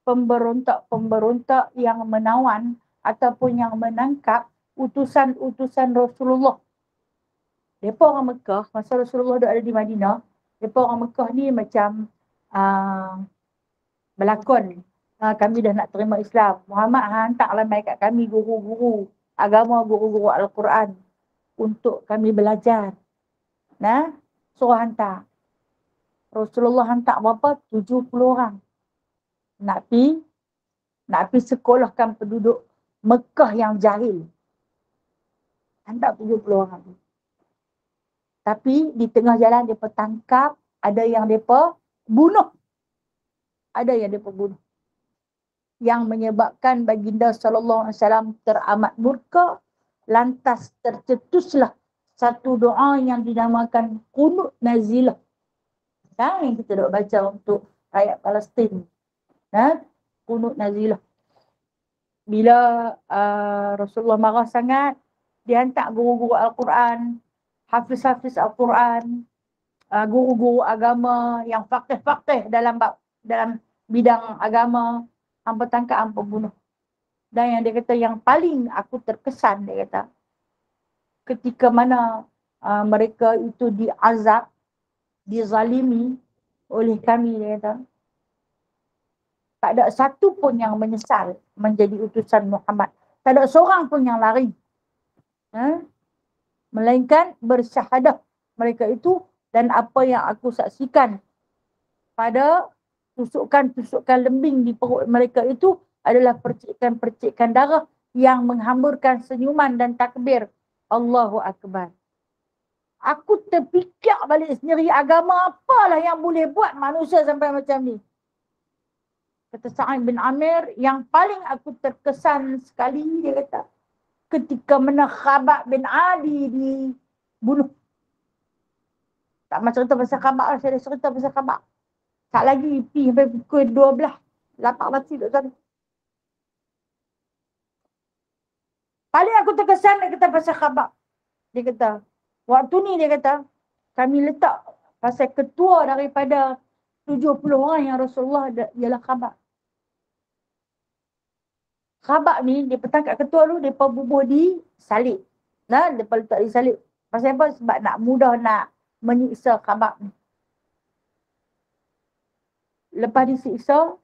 pemberontak-pemberontak yang menawan ataupun yang menangkap utusan-utusan Rasulullah. Mereka orang Mekah, masa Rasulullah ada di Madinah, mereka orang Mekah ni macam berlakon. Kami dah nak terima Islam. Muhammad hantarlah mai kat kami guru-guru agama, guru-guru Al-Quran untuk kami belajar. Nah, suruh hantar. Rasulullah hantar berapa? 70 orang. Nak pi sekolahkan penduduk Mekah yang jahil. Hantar 70 orang. Tapi di tengah jalan mereka tangkap, ada yang mereka bunuh. Ada yang mereka bunuh. Yang menyebabkan baginda SAW teramat murka, lantas tercetuslah satu doa yang dinamakan Qunut Nazilah. Yang kita dah baca untuk rakyat Palestin. Qunut Nazilah. Bila Rasulullah marah sangat, dia hantar guru-guru Al-Quran, hafiz-hafiz Al-Quran, guru-guru agama yang faqih-faqih dalam bidang agama, hampa tangkap, hampa bunuh. Dan yang dia kata yang paling aku terkesan, dia kata, ketika mana mereka itu diazab, dizalimi oleh kami, dia kata, tak ada satu pun yang menyesal menjadi utusan Muhammad. Tak ada seorang pun yang lari. Melainkan bersyahadah mereka itu, dan apa yang aku saksikan pada tusukan-tusukan lembing di perut mereka itu adalah percikan-percikan darah yang menghamburkan senyuman dan takbir. Allahu Akbar. Aku terfikir balik sendiri, agama apalah yang boleh buat manusia sampai macam ni. Kata Sa'id bin Amir, yang paling aku terkesan sekali, dia kata, ketika mana Khabab bin Adi dibunuh. Tak macam cerita pasal Khabab lah, saya dah cerita pasal Khabab. Tak lagi pergi sampai pukul 12. Lapak mati duduk sana. Paling aku terkesan, dia kata pasal Khabab. Dia kata, waktu ni dia kata, kami letak pasal ketua daripada 70 orang yang Rasulullah ialah Khabab. Khabab ni, dia petangkat ketua dulu, dia bubuh di salib. Nah, dia letak di salib. Pasal apa? Sebab nak mudah nak menyiksa Khabab ni. Lepas disiksa,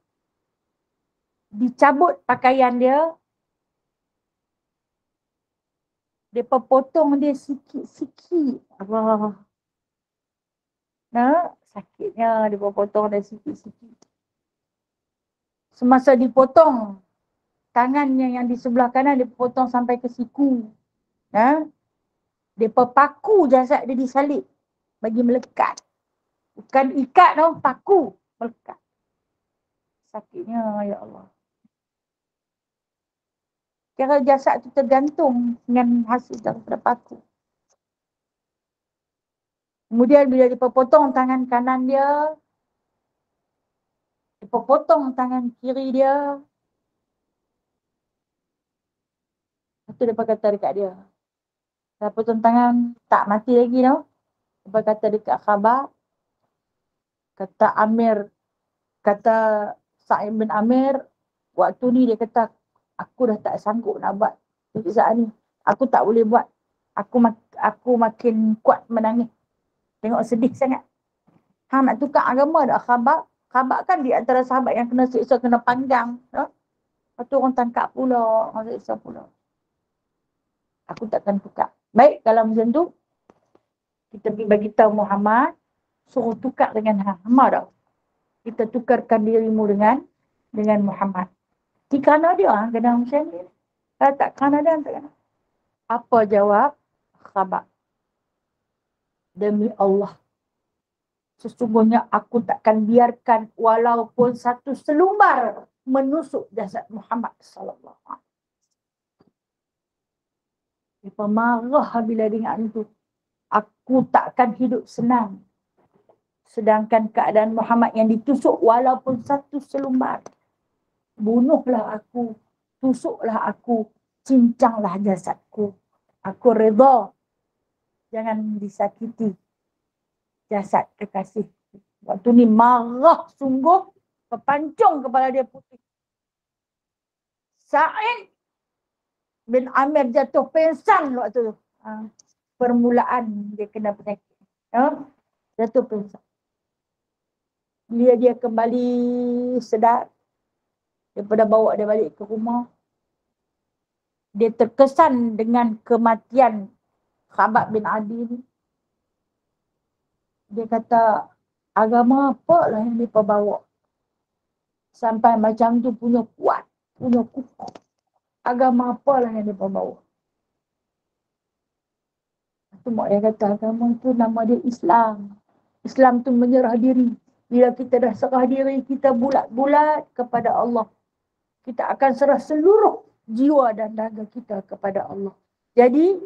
dicabut pakaian dia, dia potong dia sikit-sikit. Allah. Nah, sakitnya dia potong dia sikit-sikit. Semasa dipotong, tangannya yang di sebelah kanan dia potong sampai ke siku. Dia paku jasad dia disalib bagi melekat. Bukan ikat tau, paku melekat. Sakitnya, ya Allah. Kira jasad tu tergantung dengan hasil daripada paku. Kemudian bila dia potong tangan kanan dia, dia potong tangan kiri dia. Lepas tu dia kata dekat dia, dah potong tangan, tak mati lagi tau. Dia kata dekat Khabab, kata Amir, kata Sa'id bin Amir, waktu ni dia kata, aku dah tak sanggup nak buat pekerjaan ni. Aku tak boleh buat. Aku makin kuat menangis. Tengok sedih sangat. Hang nak tukar agama dah Khabab. Khabab kan di antara sahabat yang kena siksa, kena panggang. Lepas tu orang tangkap pula, orang siksa pula. Aku takkan tukar. Baik, kalau macam tu, kita pergi bagi tahu Muhammad, suruh tukar dengan Muhammad tau. Kita tukarkan dirimu dengan Muhammad. Kerana dia, kena macam ni. Kalau tak kerana dia, tak kena. Apa jawab Khabbab? Demi Allah, sesungguhnya aku takkan biarkan walaupun satu selumbar menusuk jasad Muhammad sallallahu alaihi wasallam. Dia marah bila dengar itu. Aku takkan hidup senang. Sedangkan keadaan Muhammad yang ditusuk walaupun satu selumbar. Bunuhlah aku, tusuklah aku, cincanglah jasadku. Aku redha. Jangan disakiti jasad kekasih. Waktu ni marah sungguh, kepancung kepala dia putih. Sa'id bin Amir jatuh pingsan waktu tu. Permulaan dia kena penyakit. Jatuh pingsan. Dia kembali sedar. Daripada bawa dia balik ke rumah. Dia terkesan dengan kematian Khabbab bin Adi ni. Dia kata, agama apa lah yang mereka bawa? Sampai macam tu punya kuat, punya kukuh. Agama apa lah yang mereka bawa? Tu mak dia kata, agama tu nama dia Islam. Islam tu menyerah diri. Bila kita dah serah diri, kita bulat-bulat kepada Allah. Kita akan serah seluruh jiwa dan raga kita kepada Allah. Jadi,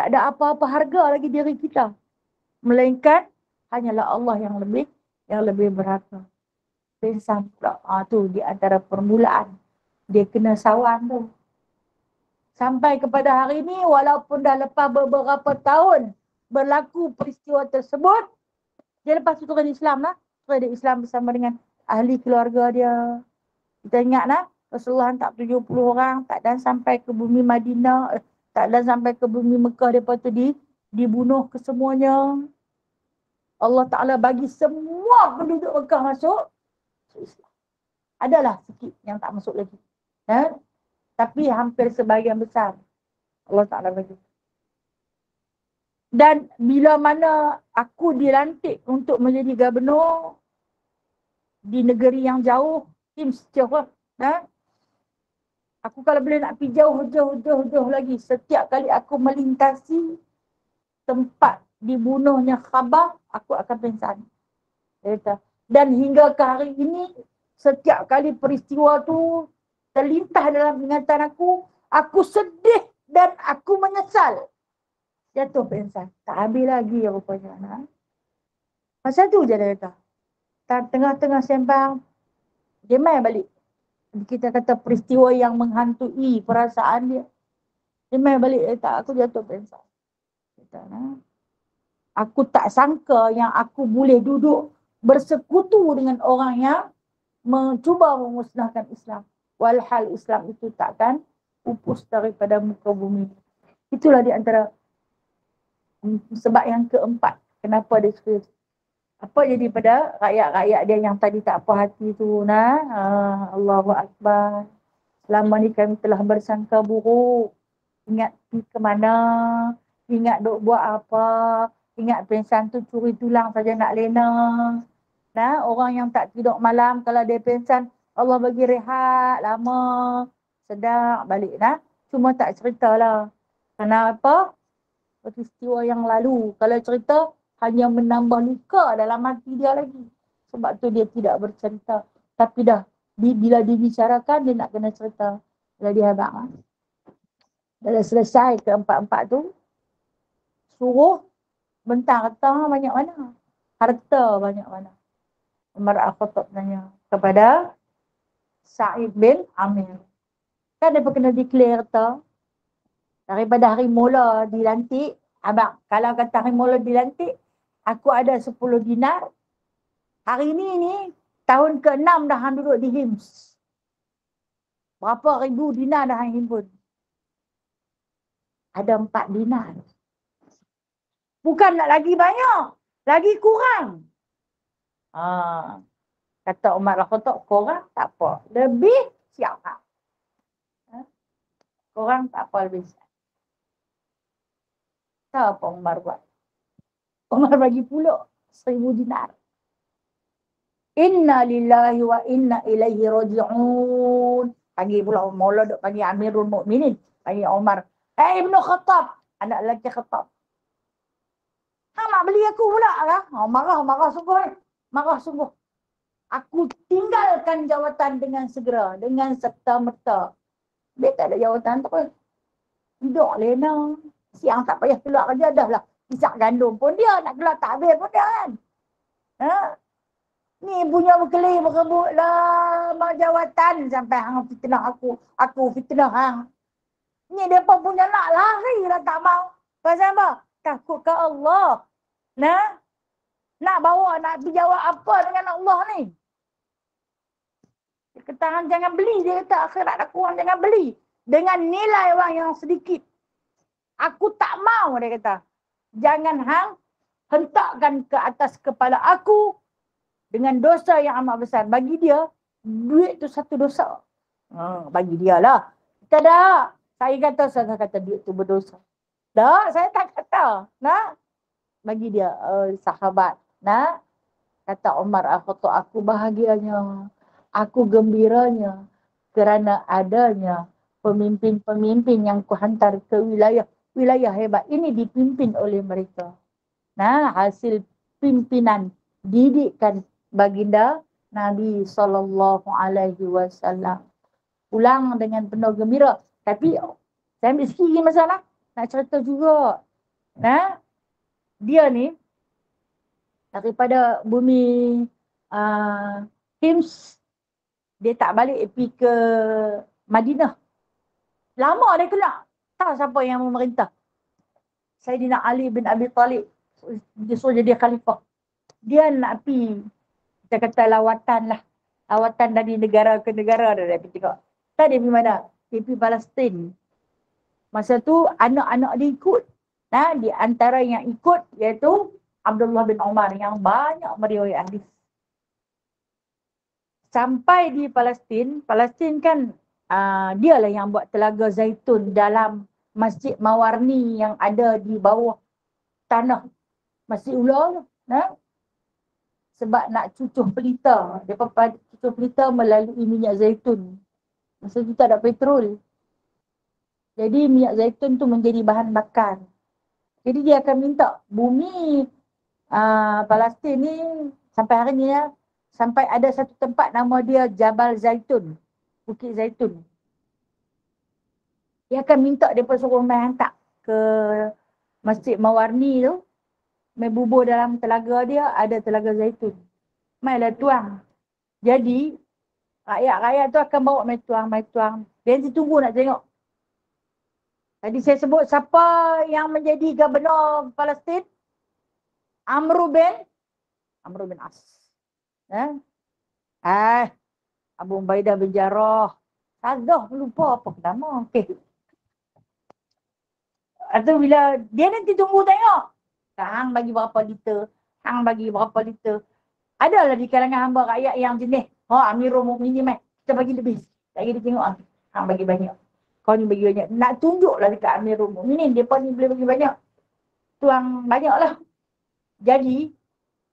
tak ada apa-apa harga lagi diri kita. Melainkan, hanyalah Allah yang lebih berharga. Pingsan pula. Tu di antara permulaan. Dia kena sawan tu. Sampai kepada hari ini, walaupun dah lepas beberapa tahun berlaku peristiwa tersebut, dia lepas tu turun Islam lah. Turun dia Islam bersama dengan ahli keluarga dia. Kita ingat lah, Rasulullah tak 70 orang, tak dan sampai ke bumi Madinah, tak dan sampai ke bumi Mekah, lepas tu dibunuh kesemuanya. Allah Ta'ala bagi semua penduduk Mekah masuk Islam. Adalah sikit yang tak masuk lagi. Tapi hampir sebahagian besar Allah Ta'ala bagi. Dan bila mana aku dilantik untuk menjadi gubernur di negeri yang jauh, aku kalau boleh nak pergi jauh lagi, setiap kali aku melintasi tempat dibunuhnya Khabbab, aku akan pingsan. Dan hingga ke hari ini, setiap kali peristiwa tu terlintas dalam ingatan aku sedih dan aku menyesal. Jatuh pingsan. Tak habis lagi rupanya. Masa tu je dia kata. Tengah-tengah sembang, dia main balik. Kita kata peristiwa yang menghantui perasaan dia. Dia main balik, dia kata, aku jatuh pingsan. Aku tak sangka yang aku boleh duduk bersekutu dengan orang yang mencuba memusnahkan Islam. Walhal Islam itu takkan pupus daripada muka bumi. Itulah di antara sebab yang keempat. Kenapa dia suka. Apa jadi pada rakyat-rakyat dia yang tadi tak puas hati tu. Allahu Akbar. Selama ni kami telah bersangka buruk. Ingat pergi ke mana. Ingat duk buat apa. Ingat pingsan tu curi tulang saja nak lena. Orang yang tak tidur malam kalau dia pingsan, Allah bagi rehat lama, sedap balik Cuma tak ceritalah. Kenapa? Peristiwa yang lalu. Kalau cerita, hanya menambah luka dalam hati dia lagi. Sebab tu dia tidak bercerita. Tapi dah, bila dibicarakan, dia nak kena cerita. Bila dia habang. Dah selesai keempat-empat tu, suruh bentang harta banyak mana? Harta banyak mana? Umar Al-Khattab tanya kepada Sa'id bin Amir. Kan dia kena declare harta. Daripada hari mula dilantik, abang, kalau kata hari mula dilantik, aku ada 10 dinar. Hari ni tahun ke-6 dah hang duduk di HIMS. Berapa ribu dinar dah hang himpun? Ada 4 dinar. Bukan nak lagi banyak, lagi kurang. Kata Umar Al-Khattab, korang tak apa. Lebih siap. Orang tak apa lebih. Tahu apa Umar buat? Umar bagi pula 1,000 dinar. Inna lillahi wa inna ilaihi raji'un. Panggil pula Maula duk panggil Amirul Mukminin, panggil Umar. Ibnu Khattab, anak lelaki Khattab. Hang nak beli aku pula lah. Marah sungguh. Marah sungguh. Aku tinggalkan jawatan dengan segera, dengan serta-merta. Dia tak ada jawatan tak apa. Duduk lena. Siang tak payah keluar kerja dah lah. Pisah gandum pun dia, nak keluar tak habis pun dia kan. Ha? Ni punya berkelih berebut lah mak jawatan sampai hang fitnah aku. Aku fitnah hang. Ni depa punya nak lari lah tak mau. Pasal apa? Takut ke Allah. Nah, nak bawa nak dijawab apa dengan Allah ni? Dia kata hang jangan beli, dia kata akhirat aku hang jangan beli dengan nilai wang yang sedikit. Aku tak mau, dia kata. Jangan hang hentakkan ke atas kepala aku dengan dosa yang amat besar. Bagi dia, duit tu satu dosa. Bagi dia lah. Kita dah. Saya kata duit tu berdosa. Tak, saya tak kata. Nah, bagi dia, sahabat. Nah, kata Umar Al-Khattab, aku bahagianya. Aku gembiranya. Kerana adanya pemimpin-pemimpin yang kuhantar ke wilayah hebat. Ini dipimpin oleh mereka. Nah, hasil pimpinan didikan baginda Nabi SAW. Pulang dengan penuh gembira. Tapi saya ambil sikit masalah. Nak cerita juga. Nah, dia ni daripada bumi Hims, dia tak balik pergi ke Madinah. Lama dia kena. Tahu siapa yang memerintah? Sayyidina Ali bin Abi Talib. Dia suruh jadi khalifah. Dia nak pergi, kita kata lawatan lah. Lawatan dari negara ke negara dia pergi tengok. Tak dia pergi mana? Dia pergi Palestin. Masa tu anak-anak dia ikut. Nah, di antara yang ikut iaitu Abdullah bin Umar yang banyak meriwayat hadis. Sampai di Palestin kan dialah yang buat telaga zaitun dalam Masjid Mawarni yang ada di bawah tanah Masjid Ula. Nah, sebab nak cucuh pelita. Mereka cucuh pelita melalui minyak zaitun. Masa tu tak ada petrol. Jadi minyak zaitun tu menjadi bahan bakar. Jadi dia akan minta bumi Palestin ni sampai hari ni ya, sampai ada satu tempat nama dia Jabal Zaitun. Bukit Zaitun. Dia akan minta mereka suruh main hantar ke Masjid Mawarni tu. Main bubur dalam telaga dia ada telaga zaitun. Mainlah tuang. Jadi rakyat-rakyat tu akan bawa main tuang. Dia nanti tunggu nak tengok. Tadi saya sebut siapa yang menjadi gubernur Palestin? Amr bin As. Abu Ubaidah bin Jarrah. Sadah lupa apa nama. Okey. Atau bila dia nanti tunggu tengok. Hang bagi berapa liter? Hang bagi berapa liter? Adalah di kalangan hamba rakyat yang jenis, Amirul Mukminin kita bagi lebih. Tak kira dia tengok hang bagi banyak. Kau ni bagi banyak. Nak tunjuklah dekat Amirul Mukminin depa ni boleh bagi banyak. Tuang banyaklah. Jadi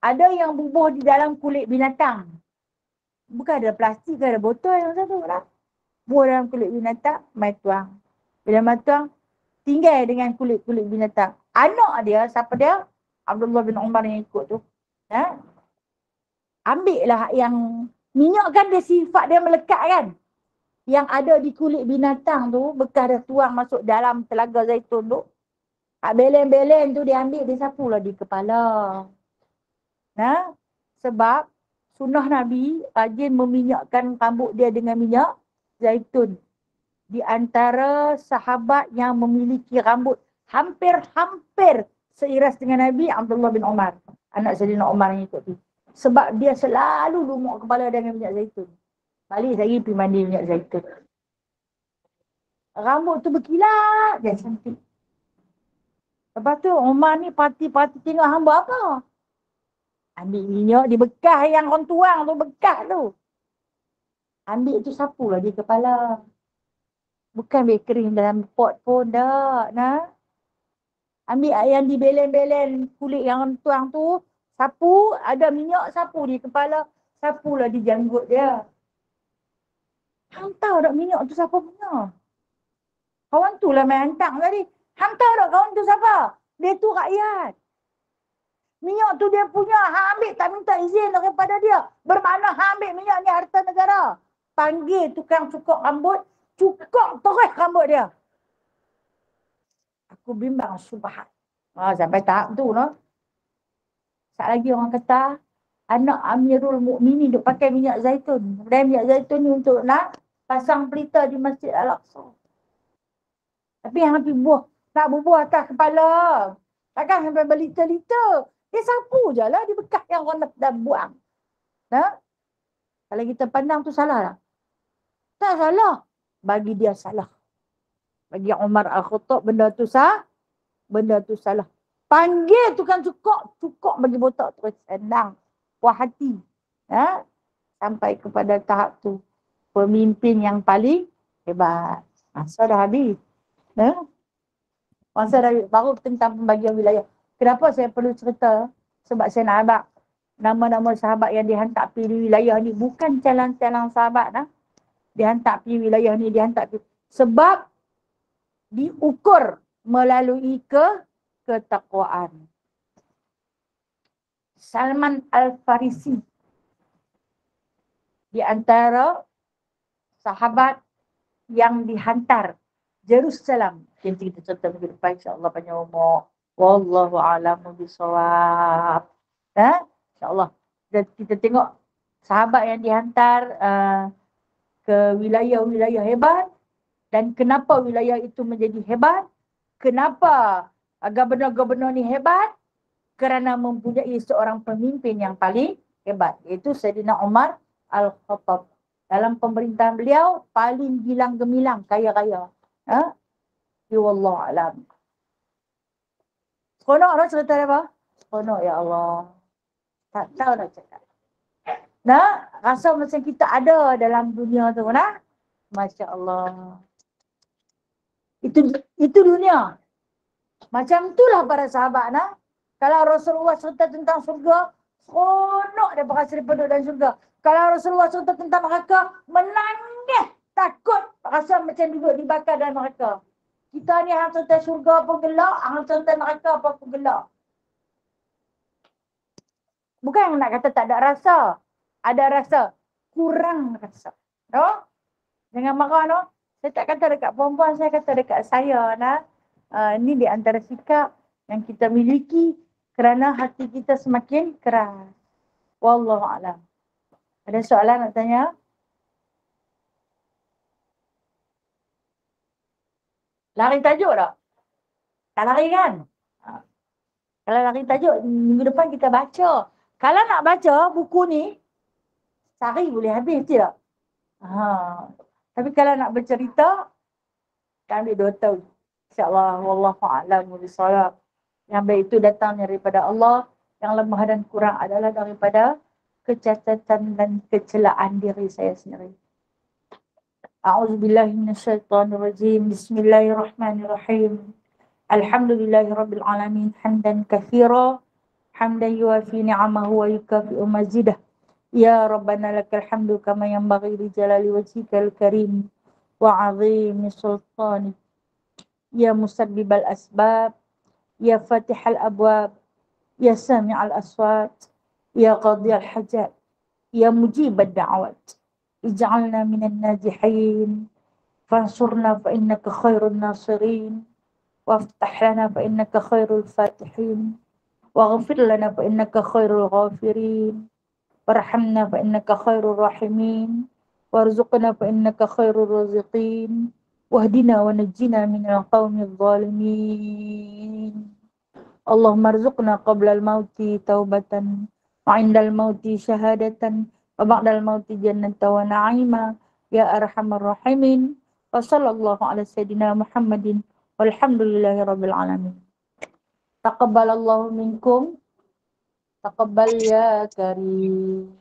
ada yang bubuh di dalam kulit binatang. Bukan ada plastik, ada botol yang satu lah. Bubuh dalam kulit binatang, mai tuang. Bila mai tuang, tinggal dengan kulit-kulit binatang. Anak dia, siapa dia? Abdullah bin Umar yang ikut tu. Ambil lah yang minyak kan dia sifat dia melekat kan. Yang ada di kulit binatang tu, bekas dia tuang masuk dalam telaga zaitun tu. Belen-belen tu dia ambil, dia sapulah di kepala. Sebab sunnah Nabi rajin meminyakkan rambut dia dengan minyak zaitun. Di antara sahabat yang memiliki rambut hampir seiras dengan Nabi, Abdullah bin Umar. Anak Sayyidina Umar yang ikut tu. Sebab dia selalu lumuk kepala dengan minyak zaitun. Balik lagi pergi mandi minyak zaitun. Rambut tu berkilat dan cantik. Lepas tu Umar ni parti-parti tengok hamba apa? Ambil minyak di bekas yang orang tuang tu, bekas tu. Ambil tu sapulah di kepala. Bukan bakery dalam pot pun dah. Nah. Ambil yang dibelen-belen kulit yang tuang tu, sapu, ada minyak sapu di kepala, sapulah di janggut dia. Hang tahu tak minyak tu siapa punya? Kawan tu lah main hantar tadi. Hang tahu tak kawan tu siapa? Dia tu rakyat. Minyak tu dia punya, hang ambil tak minta izin daripada dia. Bermakna hang ambil minyak ni harta negara. Panggil tukang cukur rambut, cukur terus rambut dia. Aku bimbang subhan. Sampai tahap tu no. Sekejap lagi orang kata, anak Amirul Mukminin duk pakai minyak zaitun. Dan minyak zaitun ni untuk nak pasang pelita di Masjid Al-Aqsa. Tapi yang habis buah, nak berbuah atas kepala. Takkan sampai berlita-lita. Dia sapu je lah di bekas yang orang dah buang. Nah? Kalau kita pandang tu salah tak? Tak salah. Bagi dia salah. Bagi Umar Al-Khattab benda tu benda tu salah. Panggil tukang cukup bagi botak terus senang. Puas hati. Ha? Sampai kepada tahap tu. Pemimpin yang paling hebat. Masa dah habis. Ha? Masa dah habis. Baru tentang pembagian wilayah. Kenapa saya perlu cerita? Sebab saya nak abang nama-nama sahabat yang dihantar pergi wilayah ni. Bukan calon-calon sahabat. Ha? Dihantar pergi wilayah ni. Dihantar pergi. Sebab diukur melalui ketakwaan. Salman Al-Farisi di antara sahabat yang dihantar Jerusalem. Nanti kita cerita minggu depan, insya-Allah panjang umur. Wallahu a'lamu bishawab. Insya-Allah. Kita tengok sahabat yang dihantar ke wilayah-wilayah hebat dan kenapa wilayah itu menjadi hebat? Kenapa gubernur-gubernur ni hebat? Kerana mempunyai seorang pemimpin yang paling hebat, iaitu Saidina Umar Al-Khattab. Dalam pemerintahan beliau, paling gilang gemilang, kaya-kaya. Ya Allah alam. Seronok tak cerita dia apa? Seronok ya Allah. Tak tahu nak cakap. Nah, rasa macam kita ada dalam dunia tu, nah? Masya Allah. Itu dunia. Macam itulah para sahabat, nah? Kalau Rasulullah cerita tentang surga, seronok dia berasa daripada dalam surga. Kalau Rasulullah cerita tentang neraka, menangis, takut, rasa macam duduk dibakar dalam neraka. Kita ni hang cerita surga pun gelak, hang cerita neraka pun gelak. Bukan nak kata tak ada rasa. Ada rasa, kurang rasa. No? Jangan marah, no? Saya tak kata dekat perempuan, saya kata dekat saya. Nah. Ini di antara sikap yang kita miliki kerana hati kita semakin keras. Wallahualam. Ada soalan nak tanya? Lari tajuk tak? Tak lari kan? Kalau lari tajuk, minggu depan kita baca. Kalau nak baca buku ni, sehari boleh habis tidak? Tapi kalau nak bercerita, kita ambil 2 tahun. InsyaAllah, wallahualam bisawab. Yang baik itu datang daripada Allah, yang lemah dan kurang adalah daripada kecacatan dan kecelaan diri saya sendiri. A'udzubillahi minasyaitonirrajim. Bismillahirrahmanirrahim. Alhamdulillahirabbil alamin hamdan katsira hamdan yuwafi ni'amahu wa yukafi'u mazidah. Ya Rabbana lakal hamdu kama yanbaghi li jalali wajhikal karim wa 'azimi sultanik. Ya musabbibal asbab, ya fatihal abwab, ya sami'al aswat, ya qadiyal hajat, ya mujibad da'awat. Ij'alna minan najihin, fansurna fa innaka khairun nasirin, waftah lana fa innaka khairul fatihin, waghfir lana fa innaka khairul ghafirin, warhamna fa innaka khairul rahimin, warzuqna fa innaka khairul raziqin. Wahdina wa najjina minal qawmil zalimin. Allahumma arzuqna qabla al-mauti taubatan wa indal mauti syahadatan wa ba'dal mauti jannatan wa na'ima ya arhamar rahimin. Wa sallallahu ala sayyidina Muhammadin walhamdulillahi rabbil alamin. Taqabbalallahu minkum. Taqabbal ya karim.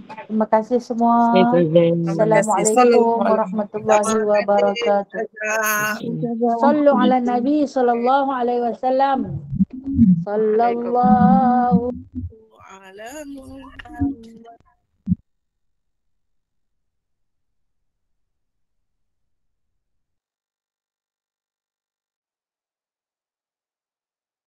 Terima kasih semua. Terima kasih. Assalamualaikum warahmatullahi wabarakatuh. Sallu ala Nabi sallallahu alaihi wasallam. Sallallahu Waalaikumsalam.